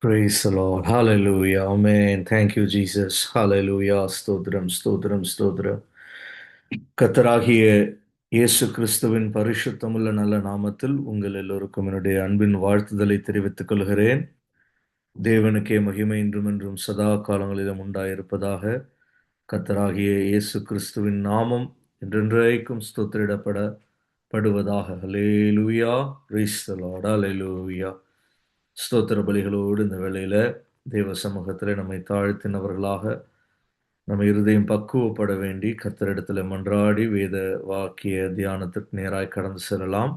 Praise the Lord. Hallelujah. Amen. Thank you, Jesus. Hallelujah. ஸ்தோத்திரம், ஸ்தோத்திரம், ஸ்தோத்திரம். கர்த்தராகிய இயேசு கிறிஸ்துவின் பரிசுத்தமுள்ள நல்ல நாமத்தில் உங்கள் எல்லோருக்கும் என்னுடைய அன்பின் வாழ்த்துதலை தெரிவித்துக் கொள்கிறேன். தேவனுக்கே மகிமை இன்றும் என்றும் சதா காலங்களிலும் உண்டாயிருப்பதாக. கர்த்தராகிய இயேசு கிறிஸ்துவின் நாமம் என்றென்றைக்கும் ஸ்தோத்திரிடப்படுவதாக. ஹல்லேலூயா. Praise the Lord. ஹல்லேலூயா. ஸ்தோத்திர பலிகளோடு இந்த வேளையில தேவ சமூகத்தில் நம்மை தாழ்த்தினவர்களாக நம்ம இருதயம் பக்குவப்பட வேண்டி கர்த்தரிடத்துல மன்றாடி வேத வாக்கிய தியானத்துக்கு நேராய் கடந்து செல்லலாம்.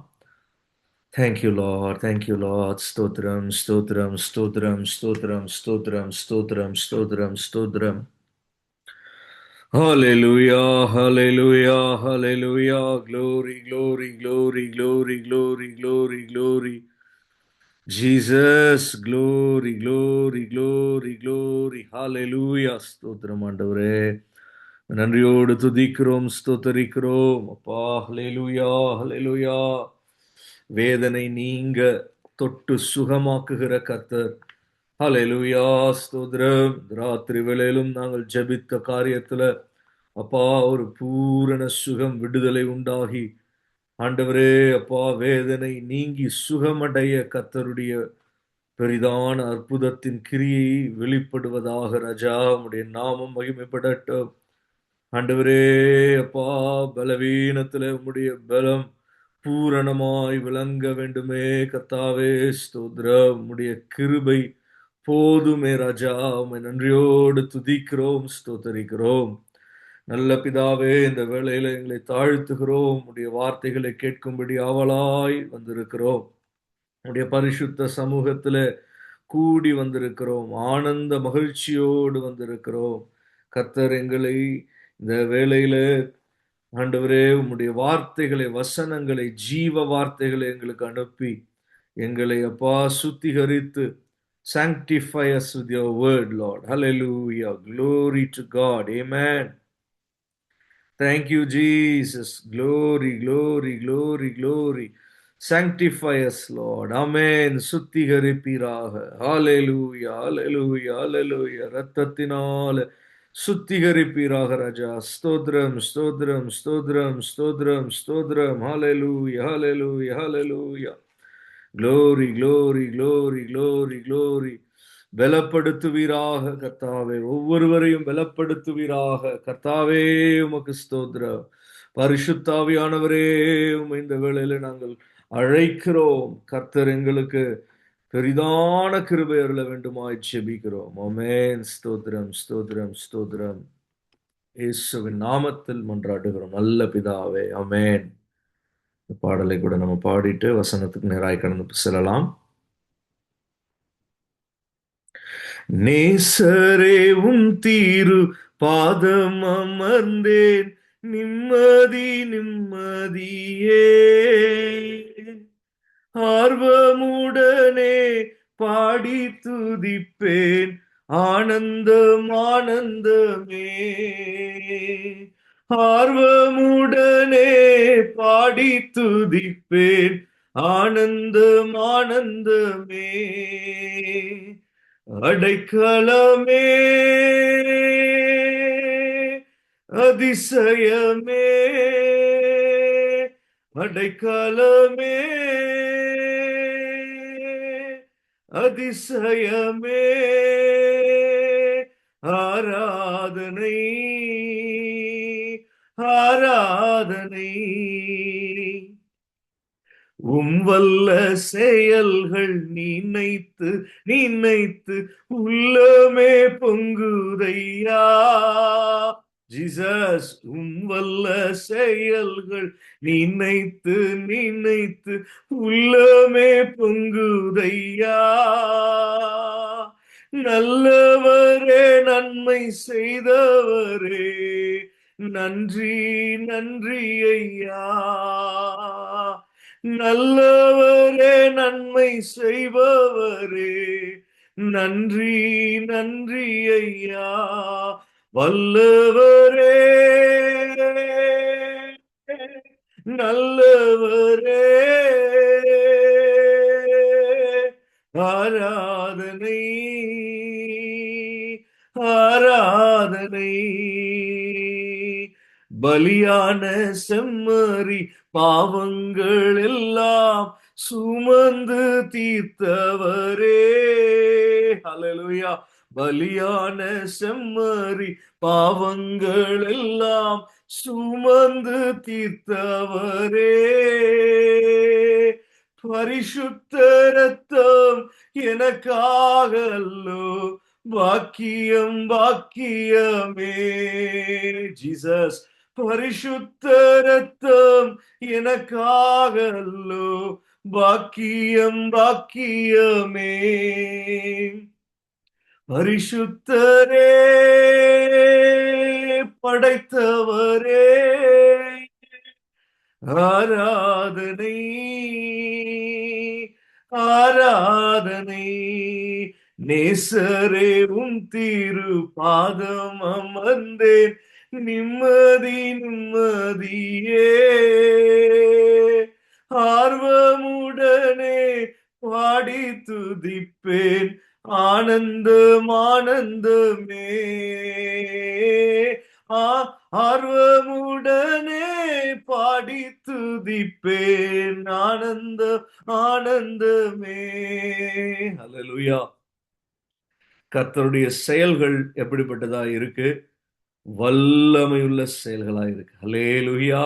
Thank you Lord, thank you Lord. ஸ்தோத்திரம், ஸ்தோத்திரம், ஸ்தோத்திரம், ஸ்தோத்திரம், ஸ்தோத்திரம், ஸ்தோத்திரம், ஸ்தோத்திரம், ஸ்தோத்திரம். Hallelujah, hallelujah, hallelujah. Glory, glory, glory, glory, glory, glory, glory. Jesus, glory, glory, glory, glory. Hallelujah. ஸ்தோத்திரம் ஆண்டவரே. நன்றியோடு துதிக்கிறோம், ஸ்தோத்தரிக்கிறோம். அப்பா, ஹல்லேலூயா, ஹல்லேலூயா. வேதனை நீங்க தொட்டு சுகமாக்குகிற கர்த்தர். ஹல்லேலூயா, ஸ்தோத்திரம். ராத்திரி வேளையிலும் நாங்கள் ஜெபித்த காரியத்துல அப்பா ஒரு பூரண சுகம் விடுதலை உண்டாகி ஆண்டவரே அப்பா வேதனை நீங்கி சுகமடைய கர்த்தருடைய பெரிதான அற்புதத்தின் கிரியை வெளிப்படுவதாக. ராஜா உம்முடைய நாமம் மகிமைப்படட்டும். ஆண்டவரே அப்பா பலவீனத்துல உம்முடைய பலம் பூரணமாய் விளங்க வேண்டுமே கர்த்தாவே. ஸ்தோத்திரம். உம்முடைய கிருபை போதுமே ராஜா. உம்மை நன்றியோடு துதிக்கிறோம், ஸ்தோத்தரிக்கிறோம். நல்ல பிதாவே, இந்த வேளையில எங்களை தாழ்த்துகிறோம். உம்முடைய வார்த்தைகளை கேட்கும்படி ஆவலாய் வந்திருக்கிறோம். உம்முடைய பரிசுத்த சமூகத்துல கூடி வந்திருக்கிறோம். ஆனந்த மகிழ்ச்சியோடு வந்திருக்கிறோம். கர்த்தர் எங்களை இந்த வேளையில ஆண்டவரே உம்முடைய வார்த்தைகளை, வசனங்களை, ஜீவ வார்த்தைகளை எங்களுக்கு அனுப்பி எங்களை அப்பா சுத்திகரித்து sanctify us with your word, Lord. Hallelujah. Glory to God. Amen. Thank you, Jesus. Glory, glory, glory, glory. Sanctify us, Lord. Amen. சுத்திகரிப்பீராக. Hallelujah, hallelujah, hallelujah. ரத்தத்தினால சுத்திகரிப்பீராக ராஜா. ஸ்தோத்திரம், ஸ்தோத்திரம், ஸ்தோத்திரம், ஸ்தோத்திரம், ஸ்தோத்திரம். Hallelujah, hallelujah, hallelujah. Glory, glory, glory, glory, glory. பலப்படுத்துவீராக கர்த்தாவே. ஒவ்வொருவரையும் பலப்படுத்துவீராக கர்த்தாவே. உமக்கு ஸ்தோத்திரம். பரிசுத்தாவியானவரே, உம்மை இந்த வேளையில நாங்கள் அழைக்கிறோம். கர்த்தர் எங்களுக்கு பெரிதான கிருபை அருள வேண்டுமாய் ஜெபிக்கிறோம். ஆமென். ஸ்தோத்திரம், ஸ்தோத்திரம், ஸ்தோத்திரம். இயேசுவின் நாமத்தில் மன்றாடுகிறோம் நல்ல பிதாவே. ஆமென். இந்த பாடலை கூட நம்ம பாடிட்டு வசனத்துக்கு நேராய் கடந்து செல்லலாம். நேசரே உம் தீரு பாதம் அமர்ந்தேன், நிம்மதி நிம்மதியே. ஆர்வமுடனே பாடி துதிப்பேன், ஆனந்தம் ஆனந்தமே. ஆர்வமுடனே பாடி துதிப்பேன், ஆனந்தம் ஆனந்தமே. அடைக்கலமே அதிசயமே. அடைக்கலமே அதிசயமே. ஆராதனை ஆராதனை. வல்ல செயல்கள் நினைத்து நினைத்து உள்ளமே பொங்குதையா. ஜீசஸ் வல்ல செயல்கள் நினைத்து நினைத்து உள்ளமே பொங்குதையா. நல்லவரே நன்மை செய்தவரே, நன்றி நன்றி ஐயா. நல்லவரே நன்மை செய்பவரே, நன்றி நன்றி ஐயா. வல்லவரே நல்லவரே, ஆராதனை பலியான செம்மறி பாவங்கள் எல்லாம் சுமந்து தீர்த்தவரே. ஹல்லேலூயா. பலியான செம்மறி பாவங்கள் எல்லாம் சுமந்து தீர்த்தவரே. பரிசுத்த ரத்தம் எனக்காக அல்லோ, பாக்கியம் பாக்கியமே. ஜீசஸ், பரிசுத்த ரத்தம் எனக்காக அல்லோ, பாக்கியம் பாக்கியமே. பரிசுத்தரே, படைத்தவரே, ஆராதனை ஆராதனை. நேசரே உம் திரு பாதம் அமர்ந்தேன், நிம்மதி நிம்மதியே. ஆர்வமுடனே பாடி துதிப்பேன், ஆனந்தம் ஆனந்தமே. ஆர்வமுடனே பாடி துதிப்பேன், ஆனந்தம் ஆனந்தமே. ஹல்லேலூயா. கர்த்தருடைய செயல்கள் எப்படிப்பட்டதா இருக்கு? வல்லமையுள்ள செயல்களா இருக்கு. ஹல்லேலூயா.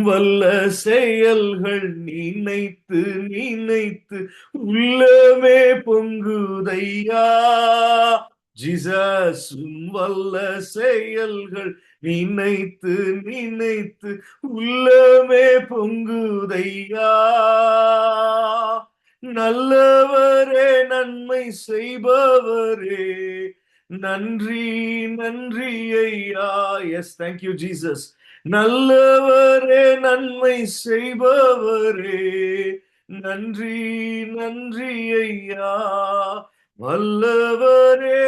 வல்ல செயல்கள் நினைத்து நினைத்து உள்ளமே பொங்குதையா. ஜீசஸ், வல்ல செயல்கள் நினைத்து நினைத்து உள்ளமே பொங்குதையா. நல்லவரே, நன்மை செய்பவரே, நன்றி நன்றி ஐயா. Yes, thank you Jesus. நல்லவரே, நன்மை செய்பவரே, நன்றி நன்றி ஐயா. வல்லவரே,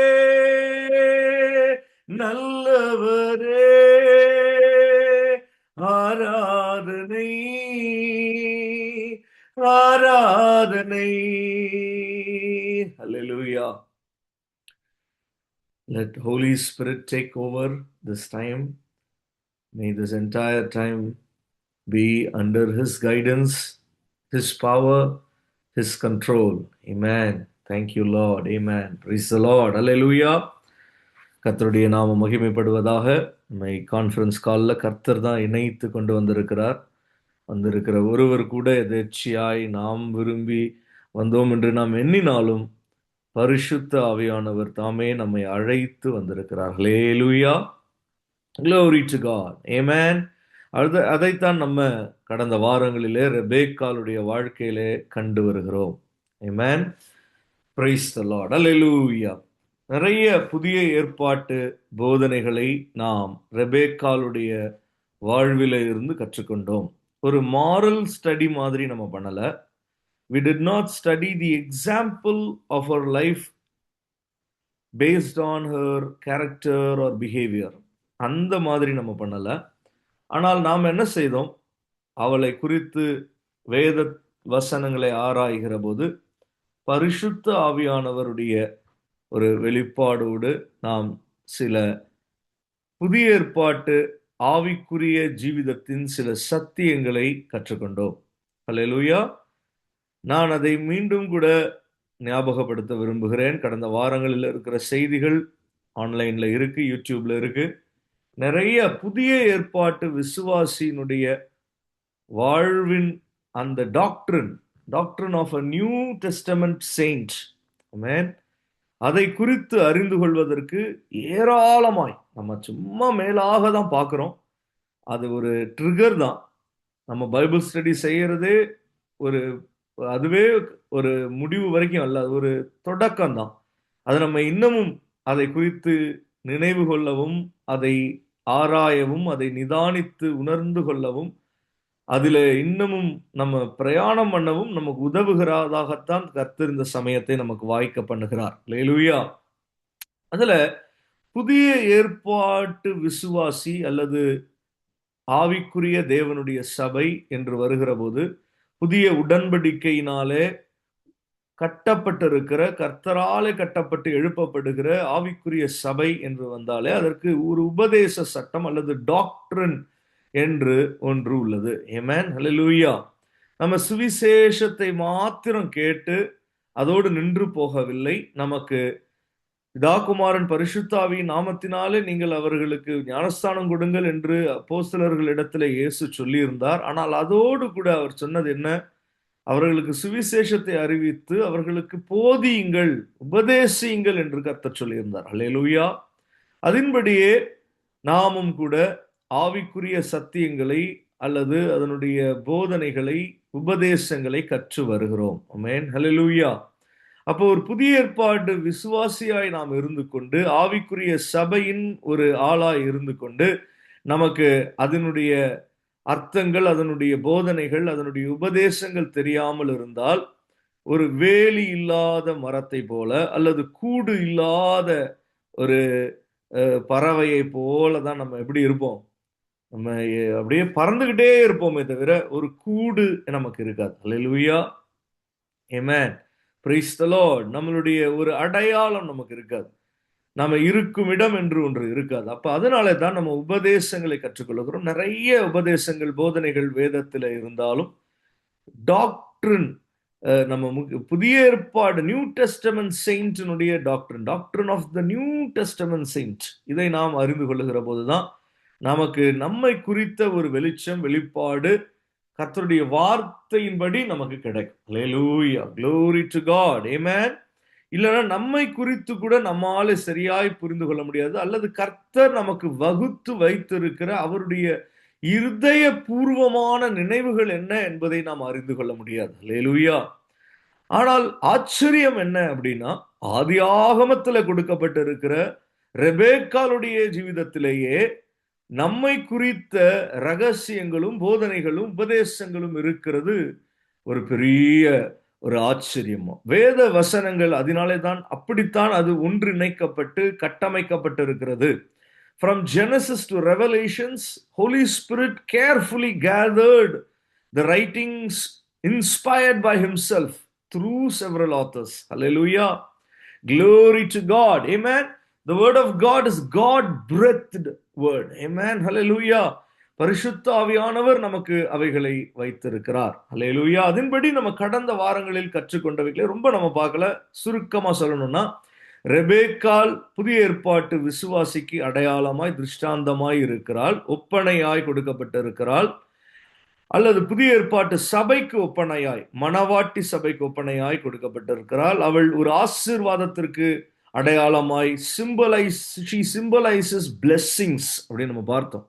நல்லவரே, ஆராதனை ஆராதனை. Hallelujah. Let Holy Spirit take over this time. May this entire time be under His guidance, His power, His control. Amen. Thank you, Lord. Amen. Praise the Lord. Hallelujah. கர்த்தருடைய நாமம் மகிமைப்படுவதாக. நம்மை கான்ஃபரன்ஸ் காலில் கர்த்தர் தான் இணைத்து கொண்டு வந்திருக்கிறார். வந்திருக்கிற ஒருவர் கூட எதேர்ச்சியாய் நாம் விரும்பி வந்தோம் என்று நாம் எண்ணினாலும் பரிசுத்த ஆவியானவர் தாமே நம்மை அழைத்து வந்திருக்கிறார். ஹல்லேலூயா. Glory to God. Amen. அதைத்தான் நம்ம கடந்த வாரங்களிலே ரெபேக்காளுடைய வாழ்க்கையிலே கண்டு வருகிறோம். Amen. Praise the Lord. Hallelujah. நிறைய புதிய ஏற்பாட்டு போதனைகளை நாம் ரெபேக்காளுடைய வாழ்வில இருந்து கற்றுக்கொண்டோம். ஒரு மாரல் ஸ்டடி மாதிரி நம்ம பண்ணல. We did not study the example of her life based on her character or behavior. அந்த மாதிரி நம்ம பண்ணல. ஆனால் நாம் என்ன செய்தோம்? அவளை குறித்து வேத வசனங்களை ஆராய்கிற போது பரிசுத்த ஆவியானவருடைய ஒரு வெளிப்பாடோடு நாம் சில புதிய ஏற்பாட்டு ஆவிக்குரிய ஜீவிதத்தின் சில சத்தியங்களை கற்றுக்கொண்டோம். ஹல்லேலூயா. நான் அதை மீண்டும் கூட ஞாபகப்படுத்த விரும்புகிறேன். கடந்த வாரங்களில் இருக்கிற செய்திகள் ஆன்லைன்ல இருக்கு, யூடியூப்ல இருக்கு. நிறைய புதிய ஏற்பாட்டு விசுவாசியினுடைய வாழ்வின் அந்த doctrine of a New Testament saint, amen, அதை குறித்து அறிந்து கொள்வதற்கு ஏராளமாய் நம்ம சும்மா மேலாக தான் பார்க்குறோம். அது ஒரு ட்ரிகர் தான். நம்ம பைபிள் ஸ்டடி செய்யறதே அதுவே ஒரு முடிவு வரைக்கும் அல்ல, அது ஒரு தொடக்கம் தான். அது நம்ம இன்னமும் அதை குறித்து நினைவு கொள்ளவும், அதை ஆராயவும், அதை நிதானித்து உணர்ந்து கொள்ளவும், அதில் இன்னமும் நம்ம பிரயாணம் பண்ணவும் நமக்கு உதவுகிறதாகத்தான் கர்த்தர் இந்த சமயத்தை நமக்கு வாய்க்க பண்ணுகிறார். அல்லேலூயா. அதுல புதிய ஏற்பாட்டு விசுவாசி அல்லது ஆவிக்குரிய தேவனுடைய சபை என்று வருகிற போது புதிய உடன்படிக்கையினாலே கட்டப்பட்டிருக்கிற, கர்த்தராலே கட்டப்பட்டு எழுப்பப்படுகிற ஆவிக்குரிய சபை என்று வந்தாலே அதற்கு ஒரு உபதேச சட்டம் அல்லது டாக்ட்ரின் என்று ஒன்று உள்ளது. ஆமென், ஹல்லேலூயா. நம்ம சுவிசேஷத்தை மாத்திரம் கேட்டு அதோடு நின்று போகவில்லை. நமக்கு பிதா குமாரன் பரிசுத்தாவியின் நாமத்தினாலே நீங்கள் அவர்களுக்கு ஞானஸ்தானம் கொடுங்கள் என்று அப்போஸ்தலர்களிடத்திலே இயேசு சொல்லியிருந்தார். ஆனால் அதோடு கூட அவர் சொன்னது என்ன? அவர்களுக்கு சுவிசேஷத்தை அறிவித்து அவர்களுக்கு போதியுங்கள், உபதேசியுங்கள் என்று கர்த்தர் சொல்லியிருந்தார். அல்லேலூயா. அதன்படியே நாமும் கூட ஆவிக்குரிய சத்தியங்களை அல்லது அதனுடைய போதனைகளை, உபதேசங்களை கற்று வருகிறோம். ஆமென், ஹல்லேலூயா. அப்போ ஒரு புதிய ஏற்பாடு விசுவாசியாய் நாம் இருந்து கொண்டு, ஆவிக்குரிய சபையின் ஒரு ஆளாய் இருந்து கொண்டு, நமக்கு அதனுடைய அர்த்தங்கள், அதனுடைய போதனைகள், அதனுடைய உபதேசங்கள் தெரியாமல் இருந்தால் ஒரு வேலி இல்லாத மரத்தை போல அல்லது கூடு இல்லாத ஒரு பறவையை போல தான் நம்ம எப்படி இருப்போம்? நம்ம அப்படியே பறந்துகிட்டே இருப்போமே தவிர ஒரு கூடு நமக்கு இருக்காது. அல்லேலூயா, ஆமென், பிரைஸ் தி லார்ட். நம்மளுடைய ஒரு அடையாளம் நமக்கு இருக்காது. நாம இருக்கும் இடம் என்று ஒன்று இருக்காது. அப்ப அதனால தான் நம்ம உபதேசங்களை கற்றுக்கொள்கிறோம். நிறைய உபதேசங்கள், போதனைகள் வேதத்தில் இருந்தாலும் டாக்ட்ரின், நம்ம புதிய ஏற்பாடு நியூ டெஸ்டமென்ட் செயின்ட்னுடைய doctrine of the New Testament saint, இதை நாம் அறிந்து கொள்ளுகிற போதுதான் நமக்கு நம்மை குறித்த ஒரு வெளிச்சம், வெளிப்பாடு கர்த்தருடைய வார்த்தையின்படி நமக்கு கிடைக்கும். ஹல்லேலூயா, glory to God, amen. இல்லைன்னா நம்மை குறித்து கூட நம்மால சரியாய் புரிந்து கொள்ள முடியாது. அல்லது கர்த்தர் நமக்கு வகுத்து வைத்திருக்கிற அவருடைய இருதய பூர்வமான நினைவுகள் என்ன என்பதை நாம் அறிந்து கொள்ள முடியாது. அல்லேலூயா. ஆனால் ஆச்சரியம் என்ன அப்படின்னா, ஆதியாகமத்தில் கொடுக்கப்பட்டிருக்கிற ரெபேக்காளுடைய ஜீவிதத்திலேயே நம்மை குறித்த ரகசியங்களும் போதனைகளும் உபதேசங்களும் இருக்கிறது ஒரு பெரிய ஒரு ஆச்சரியமா. வேத வசனங்கள் அதனாலே தான் அப்படித்தான் அது ஒன்றிணைக்கப்பட்டு கட்டமைக்கப்பட்டிருக்கிறது. From Genesis to Revelations, Holy Spirit carefully gathered the writings inspired by himself through several authors. Hallelujah. Glory to God. Amen. The word of God is God-breathed word. Amen. Hallelujah. பரிசுத்த ஆவியானவர் நமக்கு அவைகளை வைத்திருக்கிறார். ஹல்லேலூயா. அதன்படி நம்ம கடந்த வாரங்களில் கற்றுக்கொண்டவைகளை ரொம்ப நம்ம பார்க்கல. சுருக்கமா சொல்லணும்னா, ரெபேக்காள் புதிய ஏற்பாட்டு விசுவாசிக்கு அடையாளமாய், திருஷ்டாந்தமாய் இருக்கிறாள், ஒப்பனையாய் கொடுக்கப்பட்டிருக்கிறாள். அல்லது புதிய ஏற்பாட்டு சபைக்கு ஒப்பனையாய், மணவாட்டி சபைக்கு ஒப்பனையாய் கொடுக்கப்பட்டிருக்கிறாள். அவள் ஒரு ஆசீர்வாதத்திற்கு அடையாளமாய், she symbolizes blessings அப்படின்னு நம்ம பார்த்தோம்.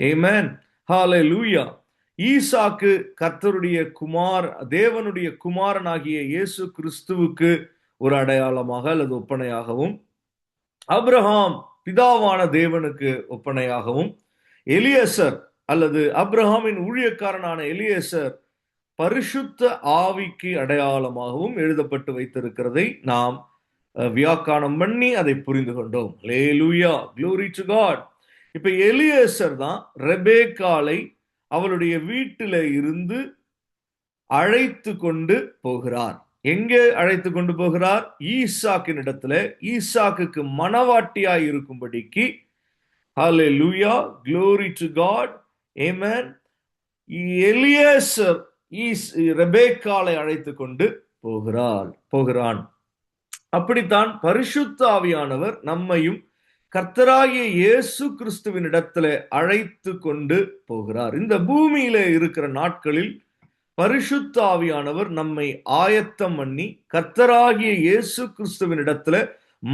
ஆமென், ஹல்லேலூயா. ஈசாக்கு கர்த்தருடைய தேவனுடைய குமாரனாகிய இயேசு கிறிஸ்துவுக்கு ஒரு அடையாளமாக அல்லது ஒப்பனையாகவும், அப்ரஹாம் பிதாவான தேவனுக்கு ஒப்பனையாகவும், எலியேசர் அல்லது அப்ரஹாமின் ஊழியக்காரனான எலியேசர் பரிசுத்த ஆவிக்கு அடையாளமாகவும் எழுதப்பட்டு வைத்திருக்கிறதை நாம் வியாக்கானம் பண்ணி அதை புரிந்து கொண்டோம். ஹல்லேலூயா, glory to God. இப்ப எலியேசர் தான் ரெபேக்காளை அவளுடைய வீட்டில இருந்து அழைத்து கொண்டு போகிறார். எங்கே அழைத்து கொண்டு போகிறார்? ஈசாக்கின் இடத்துல, ஈசாக்குக்கு மணவாட்டியாய் இருக்கும்படிக்கு. ஹல்லேலூயா, glory to God, amen. Eliezer ரெபேக்காளை அழைத்து கொண்டு போகிறான். அப்படித்தான் பரிசுத்த ஆவியானவர் நம்மையும் கர்த்தராகிய இயேசு கிறிஸ்துவின் இடத்துல அழைத்து கொண்டு போகிறார். இந்த பூமியில இருக்கிற நாட்களில் பரிசுத்த ஆவியானவர் நம்மை ஆயத்தம் பண்ணி கர்த்தராகிய இயேசு கிறிஸ்துவின் இடத்துல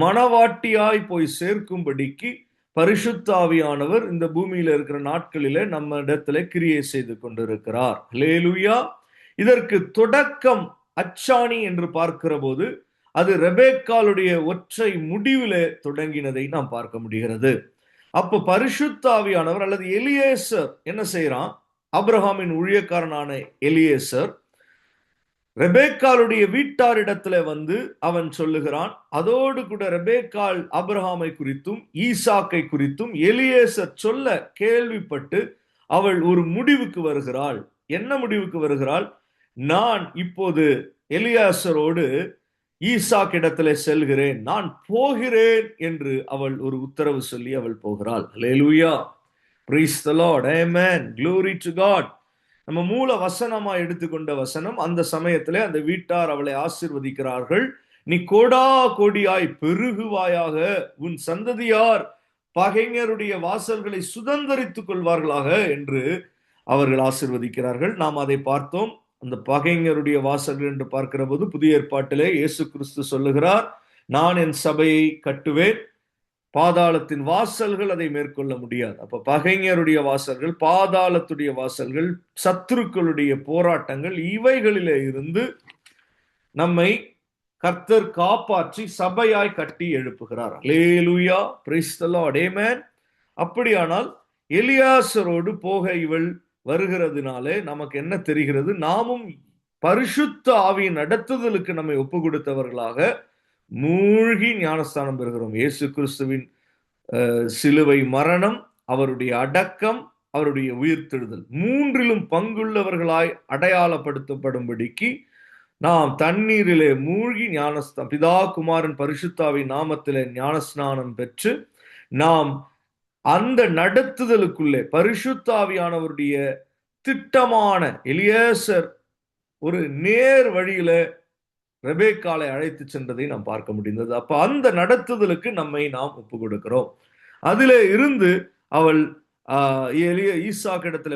மணவாட்டியாய் போய் சேர்க்கும்படிக்கு பரிசுத்த ஆவியானவர் இந்த பூமியில இருக்கிற நாட்களில நம்ம இடத்துல கிரியை செய்து கொண்டிருக்கிறார். ஹல்லேலூயா. இதற்கு தொடக்கம் அச்சாணி என்று பார்க்கிற போது அது ரெபேக்காளுடைய ஒற்றை முடிவிலே தொடங்கினதை நாம் பார்க்க முடிகிறது. அப்ப பரிசுத்த ஆவியானவர் அல்லது எலியேசர் என்ன செய்யறான்? அப்ரஹாமின் ஊழியக்காரனான எலியேசர் ரெபேக்காளுடைய வீட்டாரிடத்துல வந்து அவன் சொல்லுகிறான். அதோடு கூட ரெபேக்காள் அப்ரஹாமை குறித்தும் ஈசாக்கை குறித்தும் எலியேசர் சொல்ல கேள்விப்பட்டு அவள் ஒரு முடிவுக்கு வருகிறாள். என்ன முடிவுக்கு வருகிறாள்? நான் இப்போது எலியாசரோடு ஈசாக் இடத்துல செல்கிறேன், நான் போகிறேன் என்று அவள் ஒரு உத்தரவு சொல்லி அவள் போகிறாள். அல்லேலூயா, praise the Lord, amen, glory to God. நம்ம மூல வசனமா எடுத்துக்கொண்ட வசனம், அந்த சமயத்திலே அந்த வீட்டார் அவளை ஆசீர்வதிக்கிறார்கள். நீ கோடா கோடியாய் பெருகுவாயாக, உன் சந்ததியார் பகைஞருடைய வாசல்களை சுதந்தரித்துக் கொள்வார்களாக என்று அவர்கள் ஆசீர்வதிக்கிறார்கள். நாம் அதை பார்த்தோம். அந்த பகைஞருடைய வாசல்கள் என்று பார்க்கிற போது புதிய ஏற்பாட்டிலே இயேசு கிறிஸ்து சொல்லுகிறார், நான் என் சபையை கட்டுவேன், பாதாளத்தின் வாசல்கள் அதை மேற்கொள்ள முடியாது. அப்ப பகைஞருடைய வாசல்கள், பாதாளத்துடைய வாசல்கள், சத்துருக்களுடைய போராட்டங்கள், இவைகளிலே இருந்து நம்மை கர்த்தர் காப்பாற்றி சபையாய் கட்டி எழுப்புகிறார். அல்லேலூயா, பிரைஸ் தி லார்ட், ஆமென். அப்படியானால் எலியாசரோடு போக இவள் வருகிறதுனாலே நமக்கு என்ன தெரிகிறது? நாமும் பரிசுத்த ஆவியின் நடத்துதலுக்கு நம்மை ஒப்பு கொடுத்தவர்களாக மூழ்கி ஞானஸ்தானம் பெறுகிறோம். இயேசு கிறிஸ்துவின் சிலுவை மரணம், அவருடைய அடக்கம், அவருடைய உயிர்த்தெழுதல், மூன்றிலும் பங்குள்ளவர்களாய் அடையாளப்படுத்தப்படும்படிக்கு நாம் தண்ணீரிலே மூழ்கி ஞானஸ்தானம், பிதா குமாரன் பரிசுத்தாவின் நாமத்திலே ஞானஸ்நானம் பெற்று நாம் அந்த நடத்துதலுக்குள்ளே பரிசுத்தாவியானவருடைய திட்டமான எலியாசர் ஒரு நேர் வழியில ரெபேக்காளை அழைத்து சென்றதை நாம் பார்க்க முடிந்தது. அப்ப அந்த நடத்துதலுக்கு நம்மை நாம் ஒப்பு கொடுக்கிறோம். அதிலே இருந்து அவள் ஈசாக் இடத்துல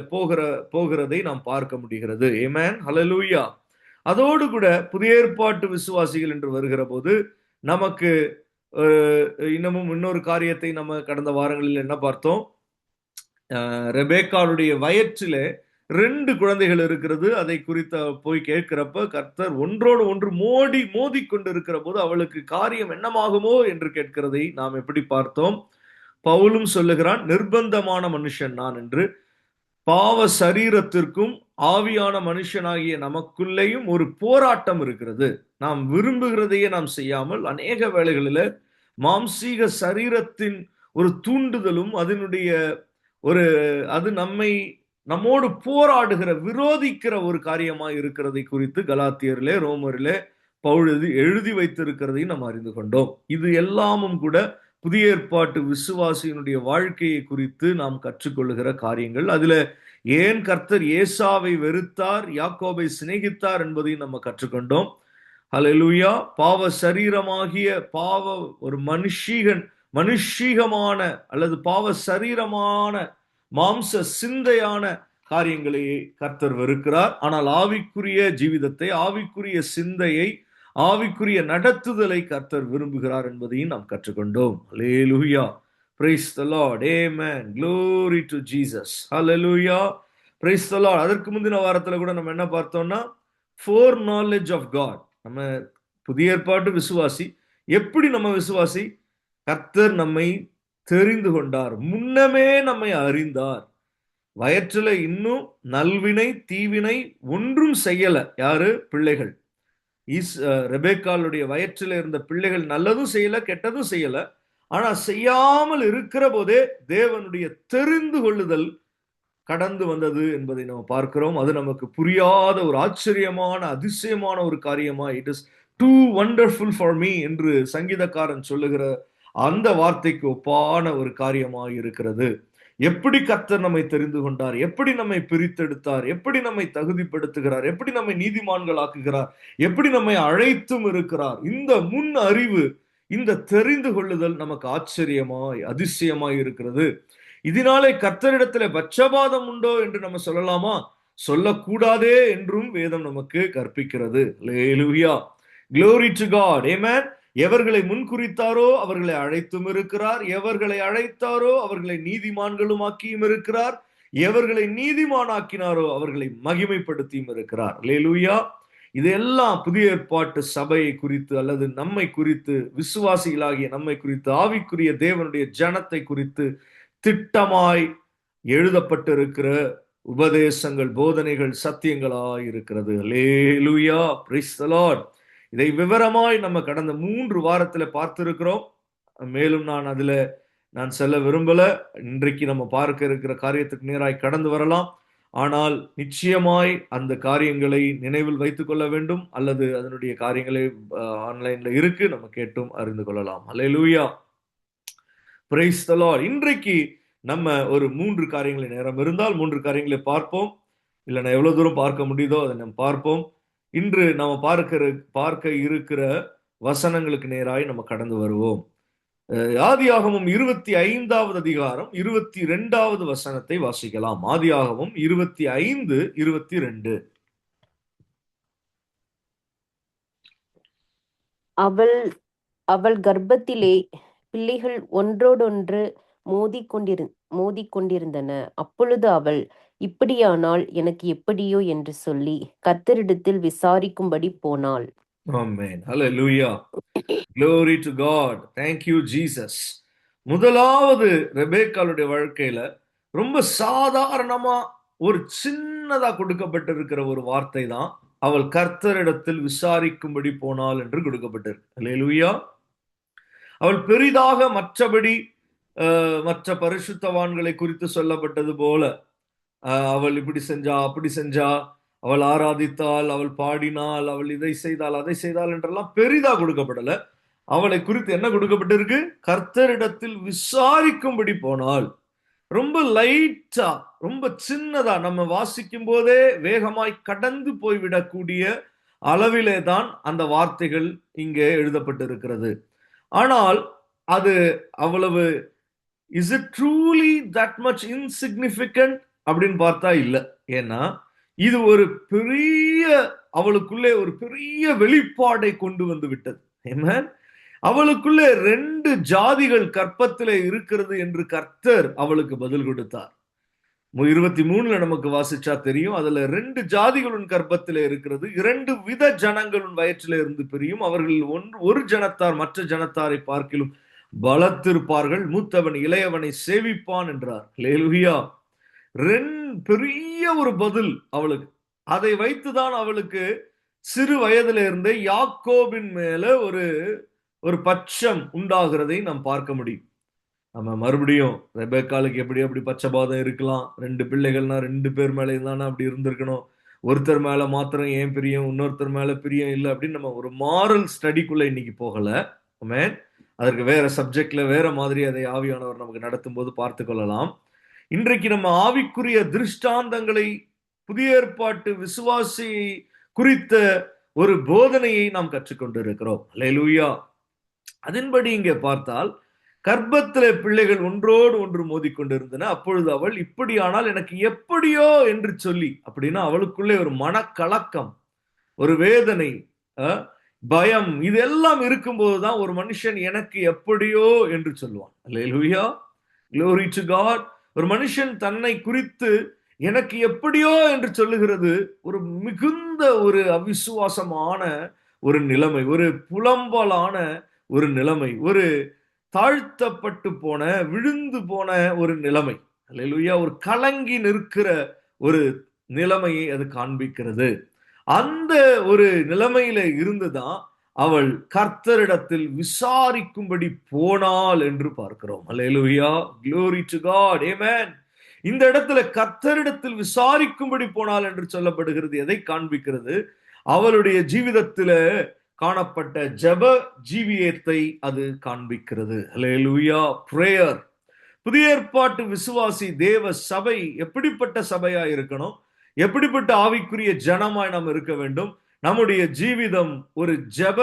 போகிறதை நாம் பார்க்க முடிகிறது. ஆமென், ஹல்லேலூயா. அதோடு கூட புதிய ஏற்பாட்டு விசுவாசிகள் என்று வருகிற போது நமக்கு இன்னமும் இன்னொரு காரியத்தை நம்ம கடந்த வாரங்களில் என்ன பார்த்தோம்? ரெபேக்காளுடைய வயிற்றிலே 2 குழந்தைகள் இருக்கிறது. அதை குறித்த போய் கேட்கிறப்ப கர்த்தர் ஒன்றோடு ஒன்று மோதி கொண்டு இருக்கிற போது அவளுக்கு காரியம் என்னமாகுமோ என்று கேட்கிறதை நாம் எப்படி பார்த்தோம்? பவுலும் சொல்லுகிறான், நிர்பந்தமான மனுஷன் நான் என்று. பாவ சரீரத்திற்கும் ஆவியான மனுஷனாகிய நமக்குள்ளேயும் ஒரு போராட்டம் இருக்கிறது. நாம் விரும்புகிறதையே நாம் செய்யாமல் அநேக வேளைகளில் மாம்சீக சரீரத்தின் ஒரு தூண்டுதலும் அதனுடைய அது நம்மோடு போராடுகிற, விரோதிக்கிற ஒரு காரியமாக இருக்கிறதை குறித்து கலாத்தியரிலே ரோமரிலே பவுல் எழுதி வைத்திருக்கிறதையும் நாம் அறிந்து கொண்டோம். இது எல்லாமும் கூட புதிய ஏற்பாட்டு விசுவாசியினுடைய வாழ்க்கையை குறித்து நாம் கற்றுக்கொள்ளுகிற காரியங்கள். அதுல ஏன் கர்த்தர் ஏசாவை வெறுத்தார், யாக்கோபை சிநேகித்தார் என்பதையும் நம்ம கற்றுக்கொண்டோம். ஹல்லேலூயா. பாவ சரீரமாகிய ஒரு மனுஷீகமான அல்லது பாவ சரீரமான மாம்ச சிந்தையான காரியங்களை கர்த்தர் வெறுக்கிறார். ஆனால் ஆவிக்குரிய ஜீவிதத்தை, ஆவிக்குரிய சிந்தையை, ஆவிக்குரிய நடத்துதலை கர்த்தர் விரும்புகிறார் என்பதையும் நாம் கற்றுக்கொண்டோம். ஹல்லேலூயா, praise the Lord, amen, glory to Jesus, hallelujah, praise the Lord. அதற்கு முந்தின வாரத்துல கூட நம்ம என்ன பார்த்தோம்னா, foreknowledge of God. நம்ம புதிய ஏற்பாட்டு விசுவாசி. எப்படி நம்ம விசுவாசி? கர்த்தர் நம்மை தெரிந்து கொண்டார், முன்னமே நம்மை அறிந்தார். வயிற்றில இன்னும் நல்வினை தீவினை ஒன்றும் செய்யல. யாரு? பிள்ளைகள். ரெபேக்காளுடைய வயிற்றில இருந்த பிள்ளைகள் நல்லதும் செய்யல, கெட்டதும் செய்யல. ஆனா செய்யாமல் இருக்கிற போதே தேவனுடைய தெரிந்து கொள்ளுதல் கடந்து வந்தது என்பதை நம்ம பார்க்கிறோம். அது நமக்கு புரியாத ஒரு ஆச்சரியமான அதிசயமான ஒரு காரியமா, it is too wonderful for me என்று சங்கீதக்காரன் சொல்லுகிற அந்த வார்த்தைக்கு ஒப்பான ஒரு காரியமாக இருக்கிறது. எப்படி கர்த்தர் நம்மை தெரிந்து கொண்டார், எப்படி நம்மை பிரித்தெடுத்தார், எப்படி நம்மை தகுதிப்படுத்துகிறார், எப்படி நம்மை நீதிமான்கள் ஆக்குகிறார், எப்படி நம்மை அழைத்தும் இருக்கிறார். இந்த முன் அறிவு, இந்த தெரிந்து கொள்ளுதல் நமக்கு ஆச்சரியமாய் அதிசயமாய் இருக்கிறது. இதனாலே கர்த்தரிடத்துல பட்சபாதம் உண்டோ என்று நம்ம சொல்லலாமா? சொல்லக்கூடாதே என்றும் வேதம் நமக்கு கற்பிக்கிறது. ஹல்லேலூயா, glory to God, amen. எவர்களை முன்குறித்தாரோ அவர்களை அழைத்தும் இருக்கிறார், எவர்களை அழைத்தாரோ அவர்களை நீதிமான்களும் ஆக்கியும் இருக்கிறார், எவர்களை நீதிமானாக்கினாரோ அவர்களை மகிமைப்படுத்தியும் இருக்கிறார். ஹல்லேலூயா. இதெல்லாம் புதிய ஏற்பாட்டு சபையை குறித்து அல்லது நம்மை குறித்து, விசுவாசிகளாகிய நம்மை குறித்து, ஆவிக்குரிய தேவனுடைய ஜனத்தை குறித்து திட்டமாய் எழுதப்பட்டிருக்கிற உபதேசங்கள், போதனைகள், சத்தியங்களாய் இருக்கிறது. ஹல்லேலூயா, பிரைஸ் தி லார்ட். இதை விவரமாய் நம்ம கடந்த 3 வாரத்துல பார்த்திருக்கிறோம். மேலும் நான் செல்ல விரும்பல. இன்றைக்கு நம்ம பார்க்க இருக்கிற காரியத்துக்கு நேராய் கடந்து வரலாம். ஆனால் நிச்சயமாய் அந்த காரியங்களை நினைவில் வைத்துக் கொள்ள வேண்டும், அல்லது அதனுடைய காரியங்களை ஆன்லைன்ல இருக்கு, நம்ம கேட்டும் அறிந்து கொள்ளலாம். அல்லேலூயா, பிரைஸ் தி லார்ட். இன்றைக்கு நம்ம ஒரு 3 காரியங்களை, நேரம் இருந்தால் 3 காரியங்களை பார்ப்போம். இல்லைன்னா எவ்வளவு தூரம் பார்க்க முடியுதோ அதை நம்ம பார்ப்போம். இன்று நம்ம பார்க்க இருக்கிற வசனங்களுக்கு நேராய் நம்ம கடந்து வருவோம். ஆதியாகமம் 25வது அதிகாரம் 22வது வசனத்தை வாசிக்கலாம். ஆதியாகமம் 25:22. அவள் கர்ப்பத்திலே பிள்ளைகள் ஒன்றோடொன்று மோதிக்கொண்டிருந்தன. அப்பொழுது அவள், இப்படியானால் எனக்கு எப்படியோ என்று சொல்லி கர்த்தரிடத்தில் விசாரிக்கும்படி போனாள். ஆமென். ஹல்லேலூயா. Glory to God. Thank you Jesus. முதலாவது ரெபேக்காளுடைய வாழ்க்கையில ரொம்ப சாதாரணமா ஒரு சின்னதா கொடுக்கப்பட்டிருக்கிற ஒரு வார்த்தை தான், அவள் கர்த்தரிடத்தில் விசாரிக்கும்படி போனாள் என்று கொடுக்கப்பட்டிருக்கு. அல்லேலூயா. அவள் பெரிதாக மற்றபடி மற்ற பரிசுத்தவான்களை குறித்து சொல்லப்பட்டது போல அவள் இப்படி செஞ்சா, அப்படி செஞ்சா, அவள் ஆராதித்தாள், அவள் பாடினாள், அவள் இதை செய்தாள், அதை செய்தாள் என்றெல்லாம் பெரிதா கொடுக்கப்படல. அவளை குறித்து என்ன கொடுக்கப்பட்டிருக்கு? கர்த்தரிடத்தில் விசாரிக்கும்படி போனாள். ரொம்ப லைட்டா, ரொம்ப சின்னதா, நம்ம வாசிக்கும் போதே வேகமாய் கடந்து போய்விடக்கூடிய அளவிலே தான் அந்த வார்த்தைகள் இங்கே எழுதப்பட்டிருக்கிறது. ஆனால் அது அவ்வளவு is it truly that much insignificant அப்படின்னு பார்த்தா இல்லை. ஏன்னா இது ஒரு பெரிய, அவளுக்குள்ளே ஒரு பெரிய வெளிப்பாடை கொண்டு வந்து விட்டது. ஆமென். அவளுக்குள்ளே 2 ஜாதிகள் கற்பத்திலே இருக்கிறது என்று கர்த்தர் அவளுக்கு பதில் கொடுத்தார். 23 நமக்கு வாசிச்சா தெரியும். அதுல 2 ஜாதிகளும் கற்பத்திலே இருக்கிறது, 2 வித ஜனங்களும் வயிற்றிலே இருந்து பிரியும், அவர்கள் ஒரு ஜனத்தார் மற்ற ஜனத்தாரை பார்க்கிலும் பலத்திருப்பார்கள், மூத்தவன் இளையவனை சேவிப்பான் என்றார். அல்லேலூயா. 2 பெரிய ஒரு பதில் அவளுக்கு. அதை வைத்துதான் அவளுக்கு சிறு வயதில இருந்தே யாக்கோபின் மேல ஒரு பட்சம் உண்டாகிறதை நாம் பார்க்க முடியும். நம்ம மறுபடியும் ரெபேக்காளுக்கு அப்படி பச்சபாதம் இருக்கலாம்? 2 பிள்ளைகள்னா 2 பேர் மேல தானே அப்படி இருந்திருக்கணும். ஒருத்தர் மேல மாத்திரம் ஏன் பிரியம், இன்னொருத்தர் மேல பிரியம் இல்லை அப்படின்னு நம்ம ஒரு மாரல் ஸ்டடிக்குள்ள இன்னைக்கு போகல. ஆமென். அதற்கு வேற சப்ஜெக்ட்ல வேற மாதிரி அதை ஆவியானவர் நமக்கு நடத்தும் போது பார்த்து கொள்ளலாம். இன்றைக்கு நம்ம ஆவிக்குரிய திருஷ்டாந்தங்களை, புதிய ஏற்பாட்டு விசுவாசி குறித்த ஒரு போதனையை நாம் கற்றுக்கொண்டு இருக்கிறோம். அல்லேலூயா. அதன்படி இங்கே பார்த்தால் கர்ப்பத்திலே பிள்ளைகள் ஒன்றோடு ஒன்று மோதிக்கொண்டிருந்தன. அப்பொழுது அவள், இப்படியானால் எனக்கு எப்படியோ என்று சொல்லி, அப்படின்னா அவளுக்குள்ளே ஒரு மனக்கலக்கம், ஒரு வேதனை, பயம், இதெல்லாம் இருக்கும்போதுதான் ஒரு மனுஷன் எனக்கு எப்படியோ என்று சொல்லுவான். அல்லேலூயா. Glory to God. ஒரு மனுஷன் தன்னை குறித்து எனக்கு எப்படியோ என்று சொல்லுகிறது ஒரு மிகுந்த ஒரு அவிசுவாசமான ஒரு நிலைமை, ஒரு புலம்பலான ஒரு நிலைமை, ஒரு தாழ்த்தப்பட்டு போன, விழுந்து போன ஒரு நிலைமை. அல்லேலூயா. ஒரு கலங்கி நிற்கிற ஒரு நிலைமையை அது காண்பிக்கிறது. அந்த ஒரு நிலைமையில இருந்துதான் அவள் கர்த்தரிடத்தில் விசாரிக்கும்படி போனாள் என்று பார்க்கிறோம். அல்லேலூயா. Glory to God. Amen. இந்த இடத்துல கர்த்தரிடத்தில் விசாரிக்கும்படி போனாள் என்று சொல்லப்படுகிறது. எதை காண்பிக்கிறது? அவளுடைய ஜீவிதத்தில காணப்பட்ட ஜெப ஜீவியத்தை அது காண்பிக்கிறது. அல்லேலூயா. பிரேயர். புதிய ஏற்பாட்டு விசுவாசி தேவ சபை எப்படிப்பட்ட சபையா இருக்கணும்? எப்படிப்பட்ட ஆவிக்குரிய ஜனமாய் நாம் இருக்க வேண்டும்? நம்முடைய ஜீவிதம் ஒரு ஜெப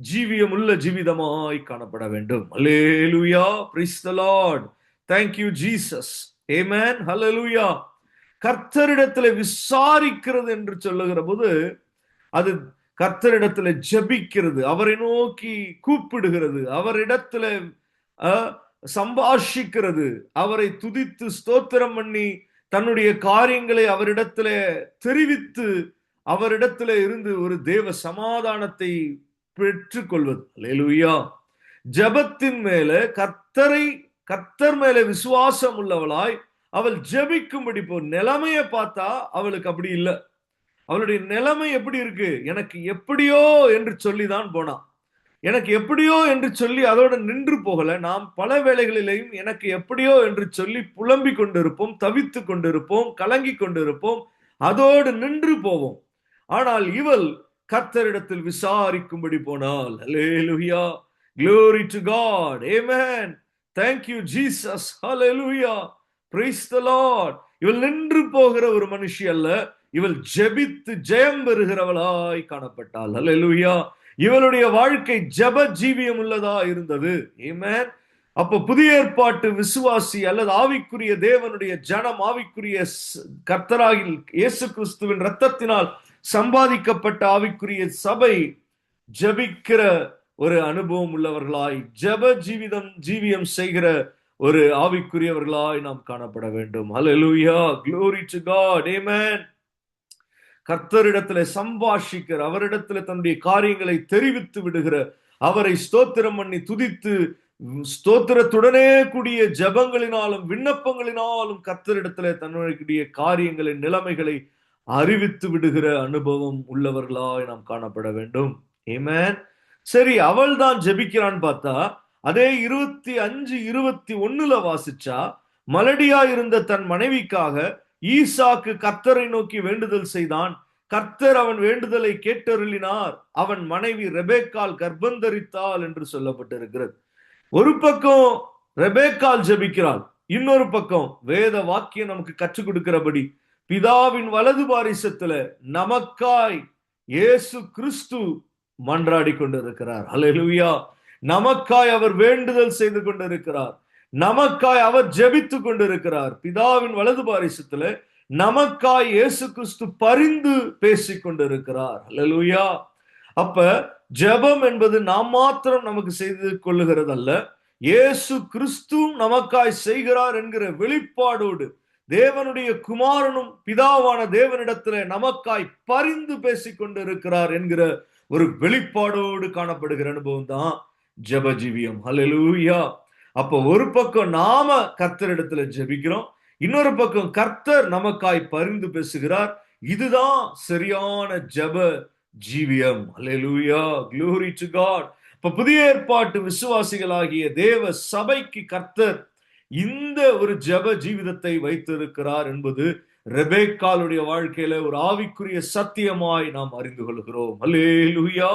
ஜீவியம் உள்ள ஜீவிதமாய் காணப்பட வேண்டும். Hallelujah. Praise the Lord. Thank you Jesus. Amen. Hallelujah. கர்த்தரிடத்தில் விசாரிக்கிறது என்று சொல்லுகிற போது அது கர்த்தரிடத்தில் ஜெபிக்கிறது, அவரை நோக்கி கூப்பிடுகிறது, அவரிடத்துல சம்பாஷிக்கிறது, அவரை துதித்து ஸ்தோத்திரம் பண்ணி தன்னுடைய காரியங்களை அவரிடத்துல தெரிவித்து அவரிடத்துல இருந்து ஒரு தேவ சமாதானத்தை பெற்றுக்கொள்வது. அல்லேலூயா. ஜெபத்தின் மேல கர்த்தர் மேல விசுவாசம் உள்ளவளாய் அவள் ஜெபிக்கும்படி போ. நிலைமையை பார்த்தா அவளுக்கு அப்படி இல்லை. அவளுடைய நிலைமை எப்படி இருக்கு? எனக்கு எப்படியோ என்று சொல்லிதான் போனான். எனக்கு எப்படியோ என்று சொல்லி அதோட நின்று போகல. நாம் பல வேளைகளிலேயும் எனக்கு எப்படியோ என்று சொல்லி புலம்பிக் கொண்டிருப்போம், தவித்து கொண்டிருப்போம், கலங்கி கொண்டிருப்போம், அதோடு நின்று போவோம். ஆனால் இவள் கர்த்தரிடத்தில் விசாரிக்கும்படி போனாள். ஹல்லேலூயா, glory to God, amen, thank you Jesus, hallelujah, praise the Lord. இவள் நின்று போகிற ஒரு மனுஷி அல்ல, இவள் ஜெபித்து ஜெயம் பெறுகிறவளாய் காணப்பட்டாள். ஹல்லேலூயா. இவளுடைய வாழ்க்கை ஜெப ஜீவியம் உள்ளதா இருந்தது. ஆமென். அப்ப புதிய ஏற்பாட்டு விசுவாசி அல்லது ஆவிக்குரிய தேவனுடைய ஜனம், ஆவிக்குரிய கர்த்தராகில் இயேசு கிறிஸ்துவின் இரத்தத்தினால் சம்பாதிக்கப்பட்ட ஆவிக்குரிய சபை ஜெபிக்கிற ஒரு அனுபவம் உள்ளவர்களாய், ஜெப ஜீவியம் செய்கிற ஒரு ஆவிக்குரியவர்களாய் நாம் காணப்பட வேண்டும். ஹல்லேலூயா, glory to God, amen. கர்த்தரிடத்துல சம்பாஷிக்கிற, அவரிடத்துல தன்னுடைய காரியங்களை தெரிவித்து விடுகிற, அவரை ஸ்தோத்திரம் பண்ணி துதித்து ஸ்தோத்திரத்துடனே கூடிய ஜெபங்களினாலும் விண்ணப்பங்களினாலும் கர்த்தரிடத்துல தன்னுடைய காரியங்களின் நிலைமைகளை அறிவித்து விடுகிற அனுபவம் உள்ளவர்களாய் நாம் காணப்பட வேண்டும். ஆமென். சரி, அவள் தான் ஜெபிக்கிறான்னு பார்த்தா அதே 25:21 வாசிச்சா, மலடியா இருந்த தன் மனைவிக்காக ஈசாக்கு கர்த்தரை நோக்கி வேண்டுதல் செய்தான். கர்த்தர் அவன் வேண்டுதலை கேட்டருளினார். அவன் மனைவி ரெபேக்காள் கர்ப்பந்தரித்தாள் என்று சொல்லப்பட்டிருக்கிறது. ஒரு பக்கம் ரெபேக்காள் ஜெபிக்கிறாள், இன்னொரு பக்கம் வேத வாக்கியம் நமக்கு கற்றுக் கொடுக்கிறபடி பிதாவின் வலது பாரிசத்துல நமக்காய் இயேசு கிறிஸ்து மன்றாடி கொண்டிருக்கிறார். ஹல்லேலூயா. நமக்காய் அவர் வேண்டுதல் செய்து கொண்டிருக்கிறார். நமக்காய் அவர் ஜெபித்து கொண்டிருக்கிறார். பிதாவின் வலது பாரிசத்துல நமக்காய் இயேசு கிறிஸ்து பரிந்து பேசிக் கொண்டிருக்கிறார். ஹல்லேலூயா. அப்ப ஜெபம் என்பது நாம் மாத்திரம் நமக்கு செய்து கொள்ளுகிறது அல்ல, இயேசு கிறிஸ்து நமக்காய் செய்கிறார் என்கிற வெளிப்பாடோடு தேவனுடைய குமாரனும் பிதாவான தேவனிடத்துல நமக்காய் பரிந்து பேசிக் கொண்டிருக்கிறார் என்கிற ஒரு வெளிப்பாடோடு காணப்படுகிற அனுபவம் தான் ஜெப ஜீவியம். ஹல்லேலூயா. அப்போ ஒரு பக்கம் நாம கர்த்தரிடத்துல ஜெபிக்கிறோம், இன்னொரு பக்கம் கர்த்தர் நமக்காய் பரிந்து பேசுகிறார். இதுதான் சரியான ஜெப ஜீவியம். ஹல்லேலூயா, glory to God. இப்ப புதிய ஏற்பாட்டு விசுவாசிகளாகிய தேவ சபைக்கு கர்த்தர் இந்த ஒரு ஜெப ஜீவிதத்தை வைத்திருக்கிறார் என்பது ரெபேக்காளுடைய வாழ்க்கையில ஒரு ஆவிக்குரிய சத்தியமாய் நாம் அறிந்து கொள்கிறோம். ஹல்லேலூயா,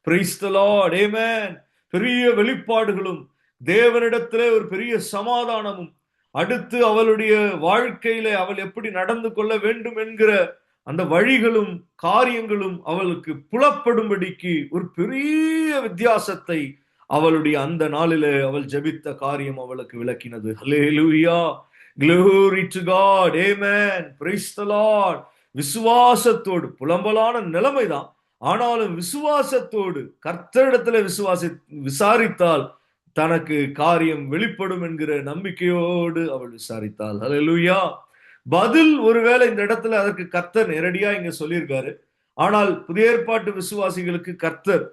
praise the Lord, amen. பெரிய வெளிப்பாடுகளும் தேவனிடத்திலே ஒரு பெரிய சமாதானமும், அடுத்து அவளுடைய வாழ்க்கையில அவள் எப்படி நடந்து கொள்ள வேண்டும் என்கிற அந்த வழிகளும் காரியங்களும் அவளுக்கு புலப்படும்படிக்கு ஒரு பெரிய வித்தியாசத்தை அவளுடைய அந்த நாளிலே அவள் ஜெபித்த காரியம் அவளுக்கு விளக்கினது. ஹல்லேலூயா, glory to God, amen, praise the Lord. விசுவாசத்தோடு, புலம்பலான நிலைமைதான், ஆனாலும் விசுவாசத்தோடு கர்த்தரிடத்துல விசாரித்தால் தனக்கு காரியம் வெளிப்படும் என்கிற நம்பிக்கையோடு அவள் விசாரித்தாள். ஹல்லேலூயா. பதில் ஒருவேளை இந்த இடத்துல அதற்கு கர்த்தர் நேரடியா இங்க சொல்லியிருக்காரு. ஆனால் புதிய ஏற்பாட்டு விசுவாசிகளுக்கு கர்த்தர்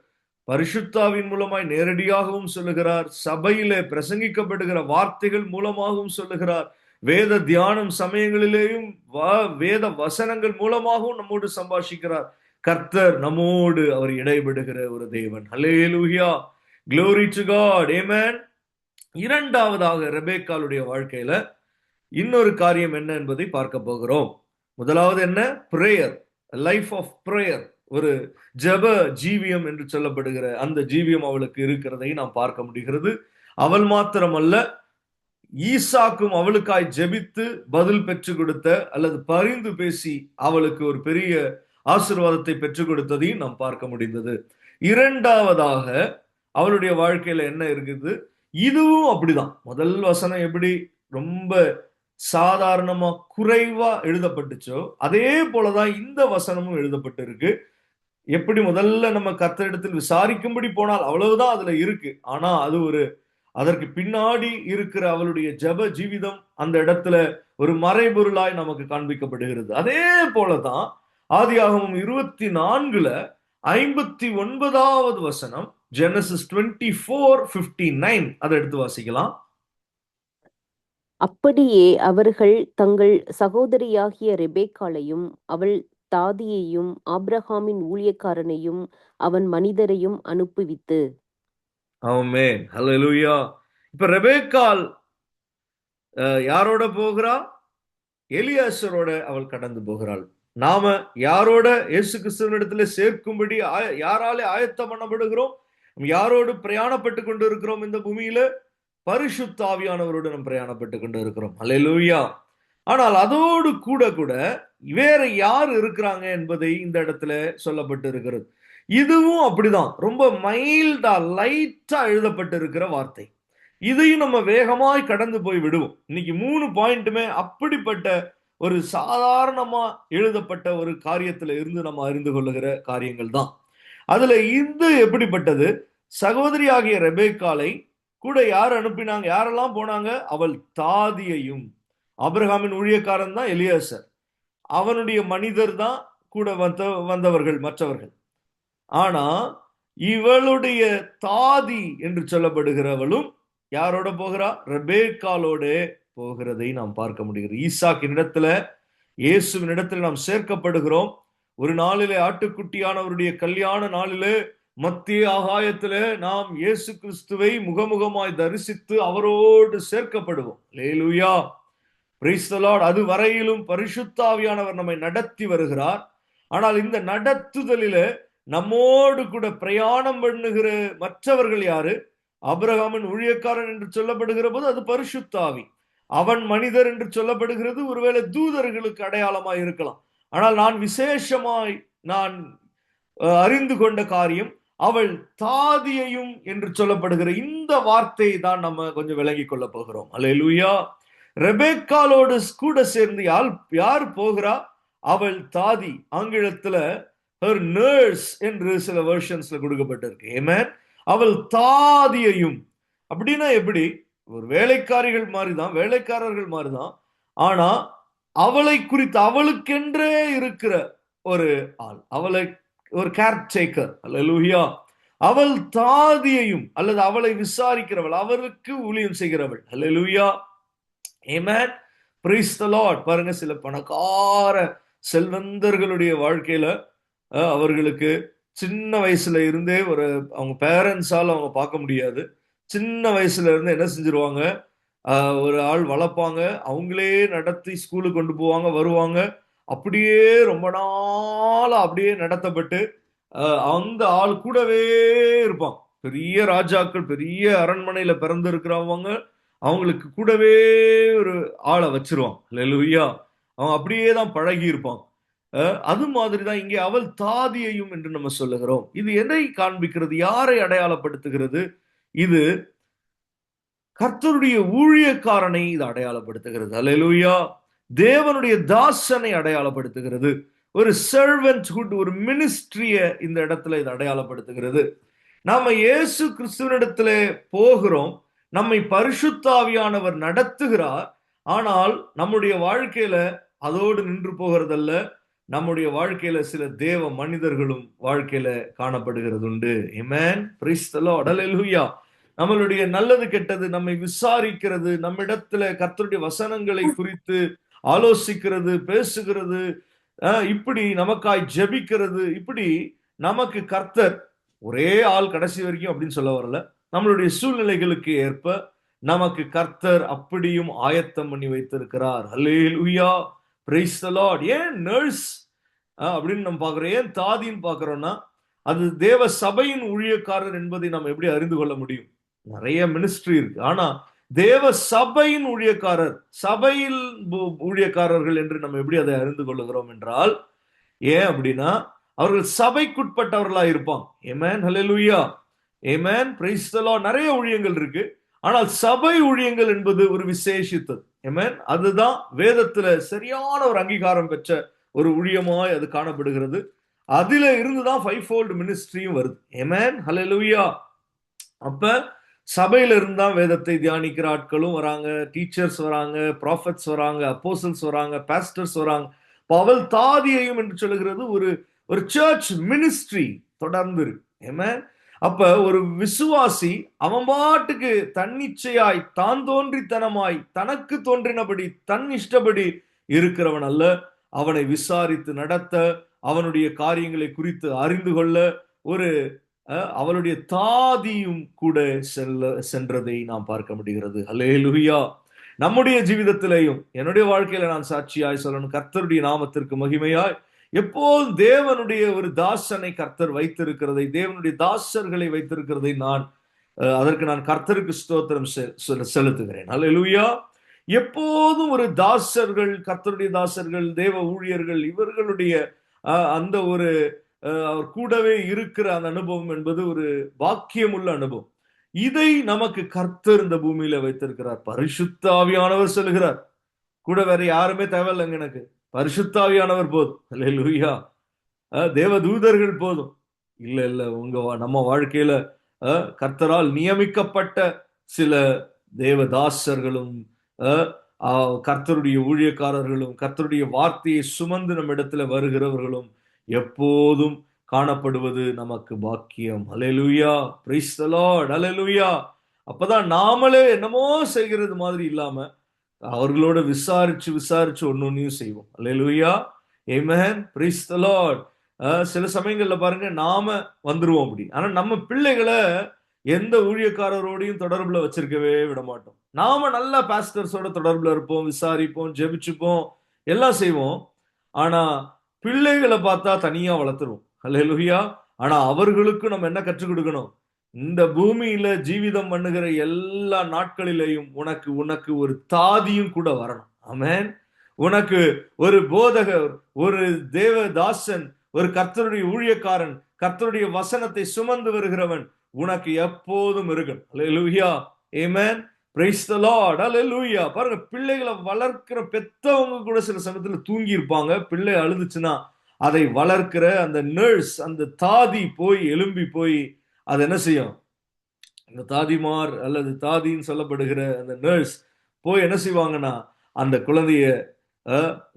பரிசுத்தாவின் மூலமாய் நேரடியாகவும் சொல்லுகிறார், சபையிலே பிரசங்கிக்கப்படுகிற வார்த்தைகள் மூலமாகவும் சொல்லுகிறார், வேத தியானம் சமயங்களிலேயும் வேத வசனங்கள் மூலமாகவும் நம்மோடு சம்பாஷிக்கிறார். கர்த்தர் நம்மோடு அவர் இடைபடுகிற ஒரு தேவன். ஹல்லேலூயா, glory to God, amen. இரண்டாவதாக ரெபேக்காளுடைய வாழ்க்கையில இன்னொரு காரியம் என்ன என்பதை பார்க்க போகிறோம். முதலாவது என்ன? பிரேயர், லைஃப் ஆஃப் பிரேயர், ஒரு ஜெப ஜீவியம் என்று சொல்லப்படுகிற அந்த ஜீவியம் அவளுக்கு இருக்கிறதை நாம் பார்க்க முடிகிறது. அவள் மாத்திரமல்ல, ஈசாக்கும் அவளுக்காய் ஜெபித்து பதில் பெற்றுக் கொடுத்த அல்லது பரிந்து பேசி அவளுக்கு ஒரு பெரிய ஆசீர்வாதத்தை பெற்றுக் கொடுத்ததையும் நாம் பார்க்க முடிந்தது. இரண்டாவதாக அவளுடைய வாழ்க்கையில என்ன இருக்குது? இதுவும் அப்படிதான். முதல் வசனம் எப்படி ரொம்ப சாதாரணமா குறைவா எழுதப்பட்டுச்சோ அதே போலதான் இந்த வசனமும் எழுதப்பட்டிருக்கு. எப்படி முதல்ல நம்ம கர்த்தரிடத்தில் விசாரிக்கும்படி போனால் அவ்வளவுதான் அதுல இருக்கு. ஆனா அது ஒரு அதற்கு பின்னாடி இருக்கிற அவளுடைய ஜெப ஜீவிதம் அந்த இடத்துல ஒரு மறைபொருளாய் நமக்கு காண்பிக்கப்படுகிறது. அதே போலதான் ஆதியாகமம் 24 59வது வசனம், ஜெனசிஸ் 24:59, அதை எடுத்து வாசிக்கலாம். அப்படியே அவர்கள் தங்கள் சகோதரியாகிய ரெபேக்காளையும் அவள் தாதியையும் ஆபிரகாமின் ஊழியக்காரனையும் அவன் மனிதரையும் அனுப்புவித்து ஆமென். ஹalleluya. இப்ப ரெபேக்காள் யாரோட போகிறா? எலியாசரோட அவள் கடந்து போகிறாள். நாம யாரோட இயேசு கிறிஸ்துவினிடத்திலே சேர்க்கும்படி யாராலே ஆயத்தம் பண்ணப்படுகிறோம்? யாரோடு பிரயாணப்பட்டு கொண்டு இருக்கிறோம் இந்த பூமியில? பரிசுத்த ஆவியானவரோடு நாம் பிரயாணப்பட்டு கொண்டு இருக்கிறோம். ஹalleluya. ஆனால் அதோடு கூட கூட வேற யார் இருக்கிறாங்க என்பதை இந்த இடத்துல சொல்லப்பட்டு இருக்கிறது. இதுவும் அப்படிதான், ரொம்ப மைல்டா லைட்டா எழுதப்பட்டு இருக்கிற வார்த்தை. இதையும் நம்ம வேகமாய் கடந்து போய் விடுவோம். இன்னைக்கு 3 பாயிண்ட்டுமே அப்படிப்பட்ட ஒரு சாதாரணமா எழுதப்பட்ட ஒரு காரியத்துல இருந்து நம்ம அறிந்து கொள்ளுகிற காரியங்கள் தான். அதுல இது எப்படிப்பட்டது? சகோதரியாகிய ரெபேக்காளை கூட யார் அனுப்பினாங்க? யாரெல்லாம் போனாங்க? அவள் தாதியையும். ஆபிரகாமின் ஊழியக்காரன் தான் எலியாசர். அவனுடைய மனிதர் தான் கூட வந்தவர்கள் மற்றவர்கள். ஆனா இவளுடைய தாதி என்று சொல்லப்படுகிறவளும் யாரோட போகிறா? ரெபேக்காலோட போகிறதை நாம் பார்க்க முடிகிறது. ஈசாக்கின் இடத்துல, இயேசுவின் இடத்துல நாம் சேர்க்கப்படுகிறோம். ஒரு நாளிலே ஆட்டுக்குட்டியானவருடைய கல்யாண நாளிலே மத்திய ஆகாயத்திலே நாம் இயேசு கிறிஸ்துவை முகமுகமாய் தரிசித்து அவரோடு சேர்க்கப்படுவோம். அல்லேலூயா, பிரைஸ் தி லார்ட். அது வரையிலும் பரிசுத்த ஆவியானவர் நம்மை நடத்தி வருகிறார். ஆனால் இந்த நடத்துதலிலே நம்மோடு கூட பிரயாணம் பண்ணுகிற மற்றவர்கள் யாரு? ஆபிரகாமின் ஊழியக்காரன் என்று சொல்லப்படுகிற போது அது பரிசுத்த ஆவி. அவன் மனிதர் என்று சொல்லப்படுகிறது ஒருவேளை தூதர்களுக்கு அடையாளமாய் இருக்கலாம். ஆனால் நான் விசேஷமாய் நான் அறிந்து கொண்ட காரியம், அவள் தாதியையும் என்று சொல்லப்படுகிற இந்த வார்த்தையை தான் நம்ம கொஞ்சம் விளங்கி கொள்ள போகிறோம். அல்லேலூயா. ரெபேக்காலோடு கூட சேர்ந்து யார் போகிறா? அவள் தாதி. ஆங்கிலத்துல her nurse என்று சில வெர்ஷன்ஸ்ல கொடுக்கப்பட்டிருக்கு. ஆமென். அவள் தாதியையும். அப்படின்னா எப்படி? ஒரு வேலைக்காரிகள் மாதிரிதான், வேலைக்காரர்கள் மாதிரிதான். ஆனா அவளை குறித்து அவளுக்கென்றே இருக்கிற ஒரு ஆள், அவளை ஒரு கேர் டேக்கர். அல்லேலூயா. அவள் தாதியையும் அல்லது அவளை விசாரிக்கிறவள், அவருக்கு ஊழியம் செய்கிறவள். அல்லேலூயா. ஆமென். Praise the Lord. பாருங்க, சில பணக்கார செல்வந்தர்களுடைய வாழ்க்கையில அவர்களுக்கு சின்ன வயசுல இருந்தே அவங்க பேரண்ட்ஸால அவங்க பார்க்க முடியாது. சின்ன வயசுல இருந்து என்ன செஞ்சிருவாங்க? ஒரு ஆள் வளர்ப்பாங்க, அவங்களே நடத்தி ஸ்கூலுக்கு கொண்டு போவாங்க, வருவாங்க. அப்படியே ரொம்ப நாளா அப்படியே நடத்தப்பட்டு அந்த ஆள் கூடவே இருப்பான். பெரிய ராஜாக்கள், பெரிய அரண்மனையில பிறந்து இருக்கிறவங்க அவங்களுக்கு கூடவே ஒரு ஆளை வச்சிருவான். அல்லேலூயா. அவன் அப்படியே தான் பழகி இருப்பான். அது மாதிரிதான் இங்கே அவள் தாதியையும் என்று நம்ம சொல்லுகிறோம். இது எதை காண்பிக்கிறது? யாரை அடையாளப்படுத்துகிறது? இது கர்த்தருடைய ஊழியக்காரனை இது அடையாளப்படுத்துகிறது. அல்லேலூயா. தேவனுடைய தாசனை அடையாளப்படுத்துகிறது. ஒரு சர்வன்ட்ஹுட், ஒரு மினிஸ்ட்ரிய இந்த இடத்துல இது அடையாளப்படுத்துகிறது. நாம இயேசு கிறிஸ்துவினிடத்திலே போகிறோம், நம்மை பரிசுத்த ஆவியானவர் நடத்துகிறார். ஆனால் நம்முடைய வாழ்க்கையில அதோடு நின்று போகிறதல்ல, நம்முடைய வாழ்க்கையில சில தேவ மனிதர்களும் வாழ்க்கையில காணப்படுகிறது உண்டு. Amen. Praise the Lord. Hallelujah. நம்மளுடைய நல்லது கெட்டது நம்மை விசாரிக்கிறது, நம்மிடத்துல கர்த்தருடைய வசனங்களை குறித்து ஆலோசிக்கிறது, பேசுகிறது, இப்படி நமக்காய் ஜெபிக்கிறது. இப்படி நமக்கு கர்த்தர் ஒரே ஆள் கடைசி வரைக்கும் அப்படின்னு சொல்ல வரல. நம்மளுடைய சூழ்நிலைகளுக்கு ஏற்ப நமக்கு கர்த்தர் அப்படியும் ஆயத்தம் பண்ணி வைத்திருக்கிறார். அல்லேலூயா. Praise the Lord. ஏன் நர்ஸ் அப்படின்னு நம்ம பார்க்கிறோம், ஏன் தாதின்னு பார்க்கிறோம்னா, அது தேவ சபையின் ஊழியக்காரர் என்பதை நாம் எப்படி அறிந்து கொள்ள முடியும்? நிறைய மினிஸ்ட்ரி இருக்கு. ஆனா தேவ சபையின் ஊழியக்காரர், சபையில் ஊழியக்காரர்கள் என்று நம்ம எப்படி அதை அறிந்து கொள்ளுகிறோம் என்றால், ஏன் அப்படின்னா அவர்கள் சபைக்குட்பட்டவர்களா இருப்பாங்க. Amen. Hallelujah. Amen. Praise the Lord. நிறைய ஊழியங்கள் இருக்கு. ஆனால் சபை ஊழியங்கள் என்பது ஒரு விசேஷித்தது. ஆமென். அதுதான் வேதத்துல சரியான ஒரு அங்கீகாரம் பெற்ற ஒரு ஊழியமாய் அது காணப்படுகிறது. அதுல இருந்துதான் ஃபைவ் ஃபோல்ட் மினிஸ்ட்ரியும் வருது. ஆமென். ஹல்லேலூயா. அப்ப சபையில இருந்தா வேதத்தை தியானிக்கிற ஆட்களும் வராங்க, டீச்சர்ஸ் வராங்க, ப்ராஃபட்ஸ் வராங்க, அப்போஸ்தலர்ஸ் வராங்க, பாஸ்டர்ஸ் வராங்க. அவள் தாதியையும் என்று சொல்லுகிறது ஒரு சர்ச் மினிஸ்ட்ரி தொடர்ந்து இருக்கு. ஆமென். அப்ப ஒரு விசுவாசி அவன் பாட்டுக்கு தன்னிச்சையாய், தான் தோன்றித்தனமாய், தனக்கு தோன்றினபடி, தன் இஷ்டப்படி இருக்கிறவன் அல்ல. அவனை விசாரித்து நடத்த, அவனுடைய காரியங்களை குறித்து அறிந்து கொள்ள ஒரு அவளுடைய தாதியும் கூட சென்றதை நாம் பார்க்க முடிகிறது. அல்லேலூயா. நம்முடைய ஜீவிதத்திலேயும் என்னுடைய வாழ்க்கையில நான் சாட்சியாய் சொல்லணும், கர்த்தருடைய நாமத்திற்கு மகிமையாய் எப்போதும் தேவனுடைய ஒரு தாசனை கர்த்தர் வைத்திருக்கிறதை, தேவனுடைய தாசர்களை வைத்திருக்கிறதை அதற்கு நான் கர்த்தருக்கு ஸ்தோத்திரம் செலுத்துகிறேன். அல்லேலூயா. எப்போதும் ஒரு தாசர்கள், கர்த்தருடைய தாசர்கள், தேவ ஊழியர்கள், இவர்களுடைய அந்த ஒரு அவர் கூடவே இருக்கிற அந்த அனுபவம் என்பது ஒரு பாக்கியம் உள்ள அனுபவம். இதை நமக்கு கர்த்தர் இந்த பூமியில வைத்திருக்கிறார். பரிசுத்த ஆவியானவர் சொல்லுகிறார், கூட வேற யாருமே தேவையில்லைங்க, எனக்கு பரிசுத்த ஆவியானவர் போதும். அல்லேலூயா. தேவ தூதர்கள் போதும். இல்ல இல்ல, நம்ம வாழ்க்கையில கர்த்தரால் நியமிக்கப்பட்ட சில தேவதாசர்களும் கர்த்தருடைய ஊழியக்காரர்களும் கர்த்தருடைய வார்த்தையை சுமந்து நம்ம இடத்துல வருகிறவர்களும் எப்போதும் காணப்படுவது நமக்கு பாக்கியம். Hallelujah. Praise the Lord. Hallelujah. அப்பதான் நாமளே என்னமோ செய்கிறது மாதிரி இல்லாம அவர்களோட விசாரிச்சு ஒன்னொன்னையும் செய்வோம். Hallelujah. Amen. Praise the Lord. சில சமயங்கள்ல பாருங்க, நாம வந்துருவோம் அப்படி. ஆனா நம்ம பிள்ளைகளை எந்த ஊழியக்காரரோடையும் தொடர்புல வச்சிருக்கவே விட மாட்டோம். நாம நல்ல பாஸ்டர்ஸோட தொடர்புல இருப்போம், விசாரிப்போம், ஜெபிச்சுப்போம், எல்லாம் செய்வோம். ஆனா பிள்ளைகளை பார்த்தா தனியா வளர்த்துருவோம். அல்லேலூயா. ஆனா அவர்களுக்கு நம்ம என்ன கற்றுக் கொடுக்கணும்? இந்த பூமியில ஜீவிதம் பண்ணுகிற எல்லா நாட்களிலேயும் உனக்கு ஒரு தாதியும் கூட வரணும். ஆமென். உனக்கு ஒரு போதகர், ஒரு தேவதாசன், ஒரு கர்த்தருடைய ஊழியக்காரன், கர்த்தருடைய வசனத்தை சுமந்து வருகிறவன் உனக்கு எப்போதும் இருக்கணும். Hallelujah. Amen. Praise the Lord. Hallelujah. பாருங்க, பிள்ளைகளை வளர்க்கிற பெத்தவங்க கூட சில சமயத்துல தூங்கி இருப்பாங்க. பிள்ளை அழுதுச்சுன்னா அதை வளர்க்கிற அந்த நர்ஸ், அந்த தாதி எழும்பி போய் அது என்ன செய்யும்? அந்த தாதிமார் அல்லது தாதின்னு சொல்லப்படுகிற அந்த நர்ஸ் போய் என்ன செய்வாங்கன்னா, அந்த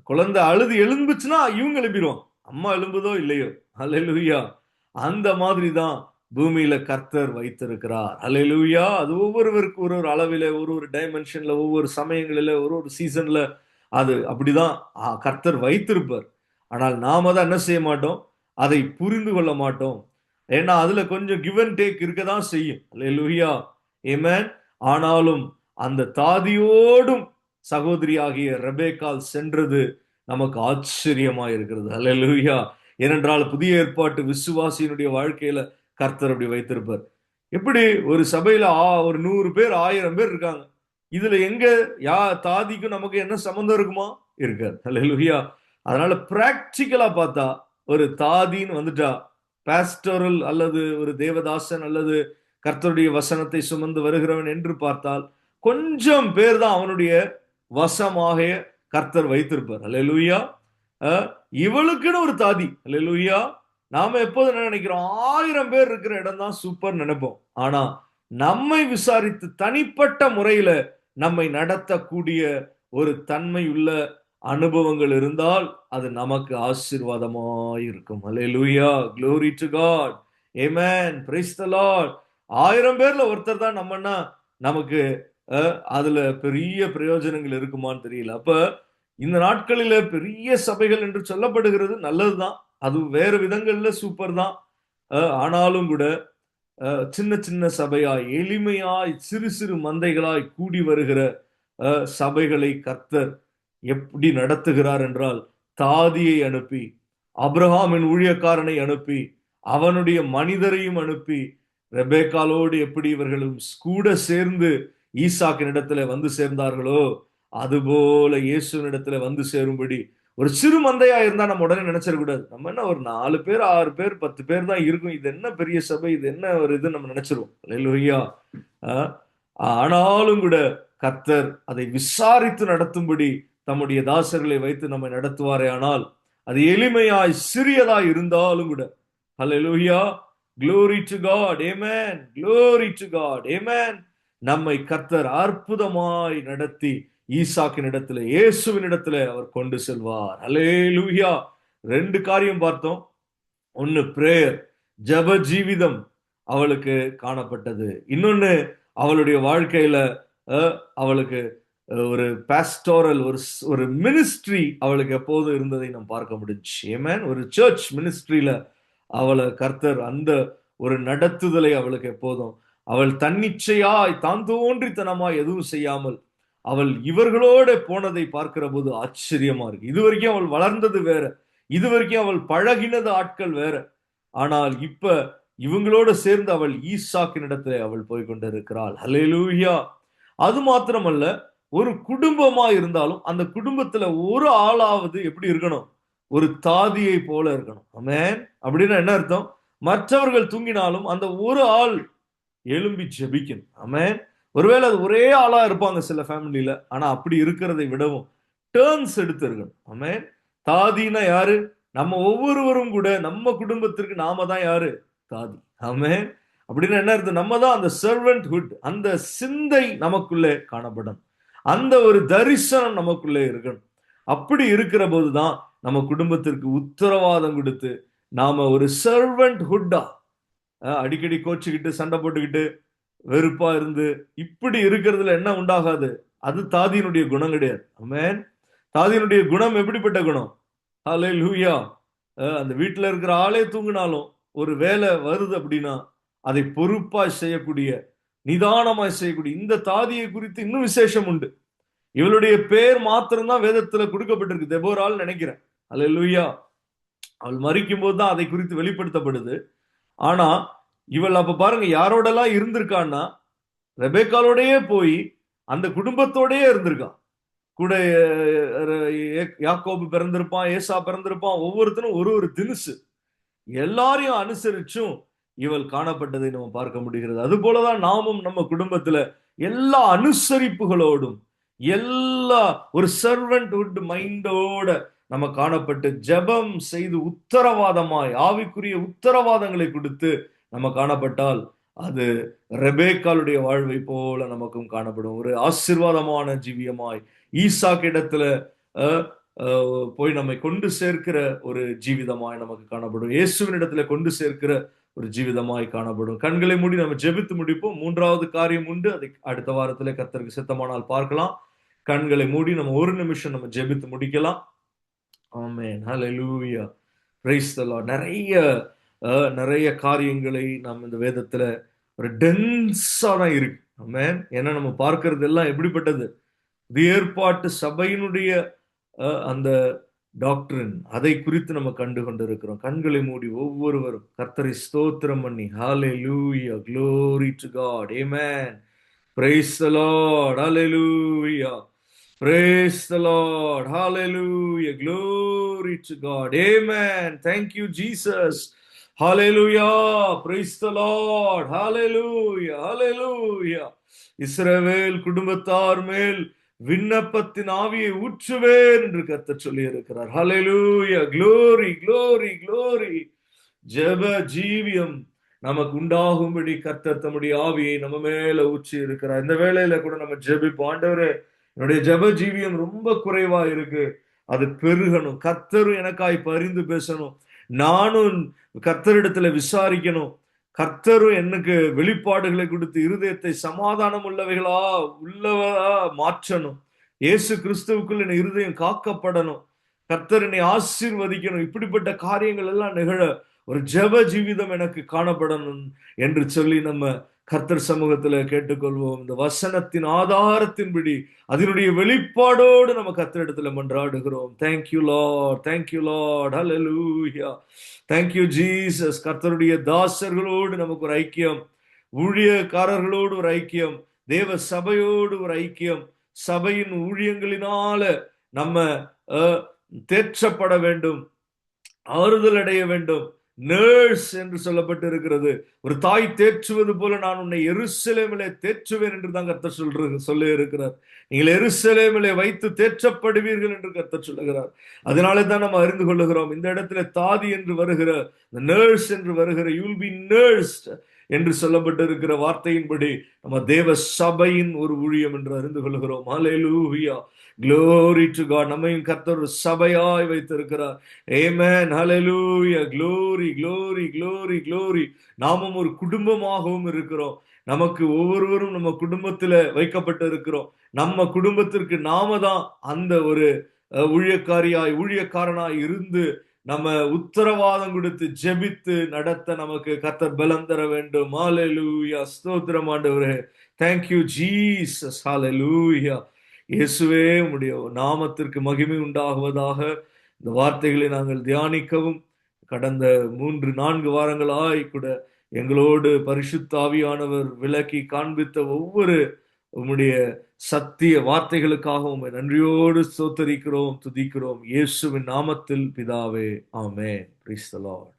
குழந்தை அழுது எழும்புச்சுன்னா இவங்க எழுப்பிடுவாங்க. அம்மா எழும்புதோ இல்லையோ. அல்லேலூயா. அந்த மாதிரி தான் பூமியில கர்த்தர் வைத்திருக்கிறார். அல்லேலூயா. அது ஒவ்வொருவருக்கு ஒரு அளவில, ஒரு டைமென்ஷன்ல, ஒவ்வொரு சமயங்களில, ஒரு சீசன்ல அது அப்படிதான் கர்த்தர் வைத்திருப்பார். ஆனால் நாம தான் என்ன செய்ய மாட்டோம்? அதை புரிந்து கொள்ள மாட்டோம். ஏன்னா அதுல கொஞ்சம் கிவ் அண்ட் டேக் இருக்கதான் செய்யும். அல்லேலூயா. ஆமென். ஆனாலும் அந்த தாதியோடும் சகோதரியாகிய ரெபேக்காள் சென்றது நமக்கு ஆச்சரியமா இருக்கிறது. அல்லேலூயா. ஏனென்றால் புதிய ஏற்பாட்டு விசுவாசியினுடைய வாழ்க்கையில கர்த்தர் அப்படி வைத்திருப்பார். எப்படி ஒரு சபையில ஒரு 100 பேர் 1000 பேர் இருக்காங்க. இதுல எங்க தாதிக்கும் நமக்கு என்ன சம்பந்தம் இருக்குமா? இருக்காது. அல்லேலூயா. அதனால பிராக்டிக்கலா பார்த்தா ஒரு தாதின்னு வந்துட்டா, பாஸ்டரல் அல்லது ஒரு தேவதாசன் அல்லது கர்த்தருடைய வசனத்தை சுமந்து வருகிறவன் என்று பார்த்தால் கொஞ்சம் பேர் தான் அவனுடைய வசமாக கர்த்தர் வைத்திருப்பார். அல்லேலூயா. இவளுக்குன்னு ஒரு தாதி. அல்லேலூயா. நாம எப்போது என்ன நினைக்கிறோம்? 1000 பேர் இருக்கிற இடம் தான் சூப்பர் நினைப்போம். ஆனா நம்மை விசாரித்து தனிப்பட்ட முறையில நம்மை நடத்தக்கூடிய ஒரு தன்மை உள்ள அனுபவங்கள் இருந்தால் அது நமக்கு ஆசீர்வாதமாய் இருக்கும். அல்லேலூயா. glory to God. amen. praise the Lord. 1000 பேர்ல ஒருத்தர் தான் நம்மன்னா நமக்கு அதுல பெரிய பிரயோஜனங்கள் இருக்குமான்னு தெரியல. அப்ப இந்த நாட்களில பெரிய சபைகள் என்று சொல்லப்படுகிறது நல்லதுதான். அது வேறு விதங்கள்ல சூப்பர் தான். ஆனாலும் கூட சின்ன சின்ன சபையாய், எளிமையாய், சிறு சிறு மந்தைகளாய் கூடி வருகிற சபைகளை கர்த்தர் எப்படி நடத்துகிறார் என்றால், தாதியை அனுப்பி, ஆபிரகாமின் ஊழியக்காரனை அனுப்பி, அவனுடைய மனிதரையும் அனுப்பி, ரெபேக்காலோடு எப்படி இவர்களும் கூட சேர்ந்து ஈசாக்கின் இடத்துல வந்து சேர்ந்தார்களோ அதுபோல இயேசுவின் இடத்துல வந்து சேரும்படி ஒரு சிறு மந்தையா இருந்தா நம்ம உடனே நினைச்சிடக்கூடாது. நம்ம என்ன ஒரு 4 பேர் 6 பேர் 10 பேர் தான் இருக்கும், இது என்ன பெரிய சபை, இது என்ன ஒரு இது நம்ம நினைச்சிருவோம். அல்லேலூயா. ஆனாலும் கூட கர்த்தர் அதை விசாரித்து நடத்தும்படி தம்முடைய தாசர்களை வைத்து நம்மை நடத்துவாரே. ஆனால் அது எளிமையாய் சிறியதாய் இருந்தாலும் கூட அல்லேலூயா. glory to God. amen. glory to God. amen. நம்மை கர்த்தர் அற்புதமாய் நடத்தி ஈசாக்கின் இடத்துல, இயேசுவின் இடத்துல அவர் கொண்டு செல்வார். அல்லேலூயா. 2 காரியம் பார்த்தோம். ஒன்னு பிரேயர், ஜப ஜீவிதம் அவளுக்கு காணப்பட்டது. இன்னொன்னு அவளுடைய வாழ்க்கையில அவளுக்கு ஒரு பாஸ்டோரல், ஒரு மினிஸ்ட்ரி அவளுக்கு எப்போது இருந்ததை நாம் பார்க்க முடிஞ்சு. ஆமென். ஒரு சர்ச் மினிஸ்ட்ரியில அவளை கர்த்தர் அந்த ஒரு நடத்துதலை அவளுக்கு எப்போதும். அவள் தன்னிச்சையாய் தான் தோன்றித்தனமாய் எதுவும் செய்யாமல் அவள் இவர்களோட போனதை பார்க்கிற போது ஆச்சரியமா இருக்கு. இதுவரைக்கும் அவள் வளர்ந்தது வேற, இதுவரைக்கும் அவள் பழகினது ஆட்கள் வேற. ஆனால் இப்ப இவங்களோட சேர்ந்து அவள் ஈசாக்கின் இடத்துல அவள் போய் கொண்டிருக்கிறாள். ஹல்லேலூயா. அது மாத்திரமல்ல, ஒரு குடும்பமா இருந்தாலும் அந்த குடும்பத்துல ஒரு ஆளாவது எப்படி இருக்கணும்? ஒரு தாதியை போல இருக்கணும். ஆமென். அப்படின்னா என்ன அர்த்தம்? மற்றவர்கள் தூங்கினாலும் அந்த ஒரு ஆள் எழும்பி ஜெபிக்கணும். ஆமென். ஒருவேளை அது ஒரே ஆளா இருப்பாங்க சில ஃபேமிலியில. ஆனா அப்படி இருக்கிறதை விடவும் டர்ன்ஸ் எடுத்து இருக்கணும். ஆமென். தாதினா யாரு? நம்ம ஒவ்வொருவரும் கூட நம்ம குடும்பத்திற்கு நாம தான் யாரு? தாதி. ஆமென். அப்படின்னா என்ன அர்த்தம்? நம்ம தான் அந்த சர்வன்ட்ஹுட், அந்த சிந்தை நமக்குள்ளே காணப்படும். அந்த ஒரு தரிசனம் நமக்குள்ளே இருக்கணும். அப்படி இருக்கிற போதுதான் நம்ம குடும்பத்திற்கு உத்தரவாதம் கொடுத்து நாம ஒரு சர்வன்ட்ஹுட்டா அடிக்கடி கோச்சுக்கிட்டு சண்டை போட்டுக்கிட்டு வெறுப்பா இருந்து இப்படி இருக்கிறதுல என்ன உண்டாகாது? அது தாதியினுடைய குணம் கிடையாது. ஆமென். தாதியினுடைய குணம் எப்படிப்பட்ட குணம்? ஹல்லேலூயா. அந்த வீட்டுல இருக்கிற ஆளே தூங்கினாலும் ஒரு வேலை வருது அப்படின்னா அதை பொறுப்பாய் செய்யக்கூடிய, நிதானமாய் செய்யக்கூடிய இந்த தாதியை குறித்து இன்னும் விசேஷம் உண்டு. இவளுடைய பேர் மாத்திரம்தான் வேதத்துல கொடுக்கப்பட்டிருக்கு, தெபோரால் நினைக்கிறேன். ஹல்லேலூயா. அவள் மரிக்கும் போது தான் அதை குறித்து வெளிப்படுத்தப்படுது. ஆனா இவள் அப்ப பாருங்க யாரோடெல்லாம் இருந்திருக்கான்னா, ரெபேக்காலோடயே போய் அந்த குடும்பத்தோடயே இருந்திருக்கா. கூட யாக்கோபு பிறந்திருப்பான், ஏசா பிறந்திருப்பான், ஒவ்வொருத்தரும் ஒரு ஒரு தினுசு எல்லாரையும் அனுசரிச்சும் இவள் காணப்பட்டதை நம்ம பார்க்க முடிகிறது. அது போலதான் நாமும் நம்ம குடும்பத்துல எல்லா அனுசரிப்புகளோடும் எல்லா ஒரு சர்வன்ட்ஹுட் மைண்டோட நம்ம காணப்பட்டு ஜெபம் செய்து உத்தரவாதமாய் ஆவிக்குரிய உத்தரவாதங்களை கொடுத்து நம்ம காணப்பட்டால் அது ரெபேக்காளுடைய வாழ்வை போல நமக்கும் காணப்படும். ஒரு ஆசீர்வாதமான ஜீவியமாய் ஈசாக்கு இடத்துல போய் நம்மை கொண்டு சேர்க்கிற ஒரு ஜீவிதமாய் நமக்கு காணப்படும். இயேசுவின் இடத்துல கொண்டு சேர்க்கிற ஒரு ஜீவிதமாய் காணப்படும். கண்களை மூடி நம்ம ஜெபித்து முடிப்போம். மூன்றாவது காரியம் உண்டு, அதை அடுத்த வாரத்துல கர்த்தருக்கு சித்தமானால் பார்க்கலாம். கண்களை மூடி நம்ம ஒரு நிமிஷம் நம்ம ஜெபித்து முடிக்கலாம். Amen. Hallelujah. Praise the Lord. நிறைய காரியங்களை நாம் இந்த வேதத்துல ஒரு டென்ஸா தான் இருக்கு. ஆமென். ஏன்னா நம்ம பார்க்கிறது எல்லாம் எப்படிப்பட்டது? இது ஏற்பாட்டு சபையினுடைய அந்த டாக்டரின், அதை குறித்து நம்ம கண்டு கொண்டிருக்கிறோம். கண்களை மூடி ஒவ்வொருவரும் கர்த்தரை ஸ்தோத்திரம் பண்ணி ஹல்லேலூயா, glory to God, amen, praise the Lord, hallelujah, praise the Lord, hallelujah, glory to God, amen, thank you Jesus, hallelujah, praise the Lord, hallelujah, hallelujah. இஸ்ரவேல் குடும்பத்தார் மேல் விண்ணப்பத்தின் ஆவியை ஊற்றுவேன் என்று கர்த்தர் சொல்லி இருக்கிறார். ஹல்லேலூயா, glory, glory, glory. ஜெப ஜீவியம் நமக்கு உண்டாகும்படி கர்த்தர் தம்முடைய ஆவியை நம்ம மேல ஊற்றி இருக்கிறார். இந்த வேளையில கூட நம்ம ஜெபிப்போம். ஆண்டவரே, என்னுடைய ஜெப ஜீவியம் ரொம்ப குறைவா இருக்கு, அது பெருகணும். கர்த்தரும் எனக்காய் பரிந்து பேசணும், நானும் கர்த்தரிடத்துல விசாரிக்கணும். கர்த்தரும் எனக்கு வெளிப்பாடுகளை கொடுத்து இருதயத்தை சமாதானம் உள்ளவா மாற்றணும். இயேசு கிறிஸ்துவுக்குள் என் இருதயம் காக்கப்படணும். கர்த்தர் என்னை ஆசீர்வதிக்கணும். இப்படிப்பட்ட காரியங்கள் எல்லாம் நிகழ ஒரு ஜெப ஜீவிதம் எனக்கு காணப்படணும் என்று சொல்லி நம்ம கர்த்தர் சமூகத்துல கேட்டுக்கொள்வோம். இந்த வசனத்தின் ஆதாரத்தின்படி அதனுடைய வெளிப்பாடோடு நம்ம கர்த்தரிடத்துல மன்றாடுகிறோம். தேங்க்யூ லார்ட், தேங்க்யூ லார்ட், ஹல்லேலூயா, தேங்க்யூ ஜீசஸ். கர்த்தருடைய தாசர்களோடு நமக்கு ஒரு ஐக்கியம், ஊழியக்காரர்களோடு ஒரு ஐக்கியம், தேவ சபையோடு ஒரு ஐக்கியம், சபையின் ஊழியங்களினால நம்ம தேற்றப்பட வேண்டும், ஆறுதல் அடைய வேண்டும். நர்ஸ் என்று சொல்லப்பட்டு இருக்கிறது. ஒரு தாய் தேற்றுவது போல நான் உன்னை எருசலேமிலே தேற்றுவேன் என்று தான் கர்த்தர் சொல்லி இருக்கிறார். நீங்கள் எருசலேமிலே வைத்து தேற்றப்படுவீர்கள் என்று கர்த்தர் சொல்லுகிறார். அதனாலே தான் நம்ம அறிந்து கொள்ளுகிறோம், இந்த இடத்துல தாதி என்று வருகிற, நர்ஸ் என்று வருகிற, யூ வில் பி நர்ஸ்ட் என்று சொல்லப்பட்டு இருக்கிற வார்த்தையின்படி நம்ம தேவ சபையின் ஒரு ஊழியம் என்று அறிந்து கொள்கிறோம். ஹல்லேலூயா, glory to God. நம்மையும் கர்த்தர் ஒரு சபையாய் வைத்திருக்கிறார். ஆமென், ஹல்லேலூயா, glory, glory, glory, glory. நாமும் ஒரு குடும்பமாகவும் இருக்கிறோம். நமக்கு ஒவ்வொருவரும் நம்ம குடும்பத்துல வைக்கப்பட்டு இருக்கிறோம். நம்ம குடும்பத்திற்கு நாம தான் அந்த ஒரு ஊழியக்காரனாய் இருந்து நம்ம உத்தரவாதம் கொடுத்து ஜெபித்து நடத்த நமக்கு கர்த்தர் பலம் தர வேண்டும். ஹalleluya, ஸ்தோத்திரம் ஆண்டவரே. Thank you Jesus. ஹalleluya. இயேசுவே, உம்முடைய நாமத்திற்கு மகிமை உண்டாகுவதாக. இந்த வார்த்தைகளை நாங்கள் தியானிக்கவும் கடந்த 3-4 வாரங்களாய் கூட எங்களோடு பரிசுத்த ஆவியானவர் விளக்கி காண்பித்த ஒவ்வொரு உம்முடைய சத்திய வார்த்தைகளுக்காக உம்மை நன்றியோடு ஸ்தோத்தரிக்கிறோம், துதிக்கிறோம். இயேசுவின் நாமத்தில் பிதாவே, ஆமென். Praise the Lord.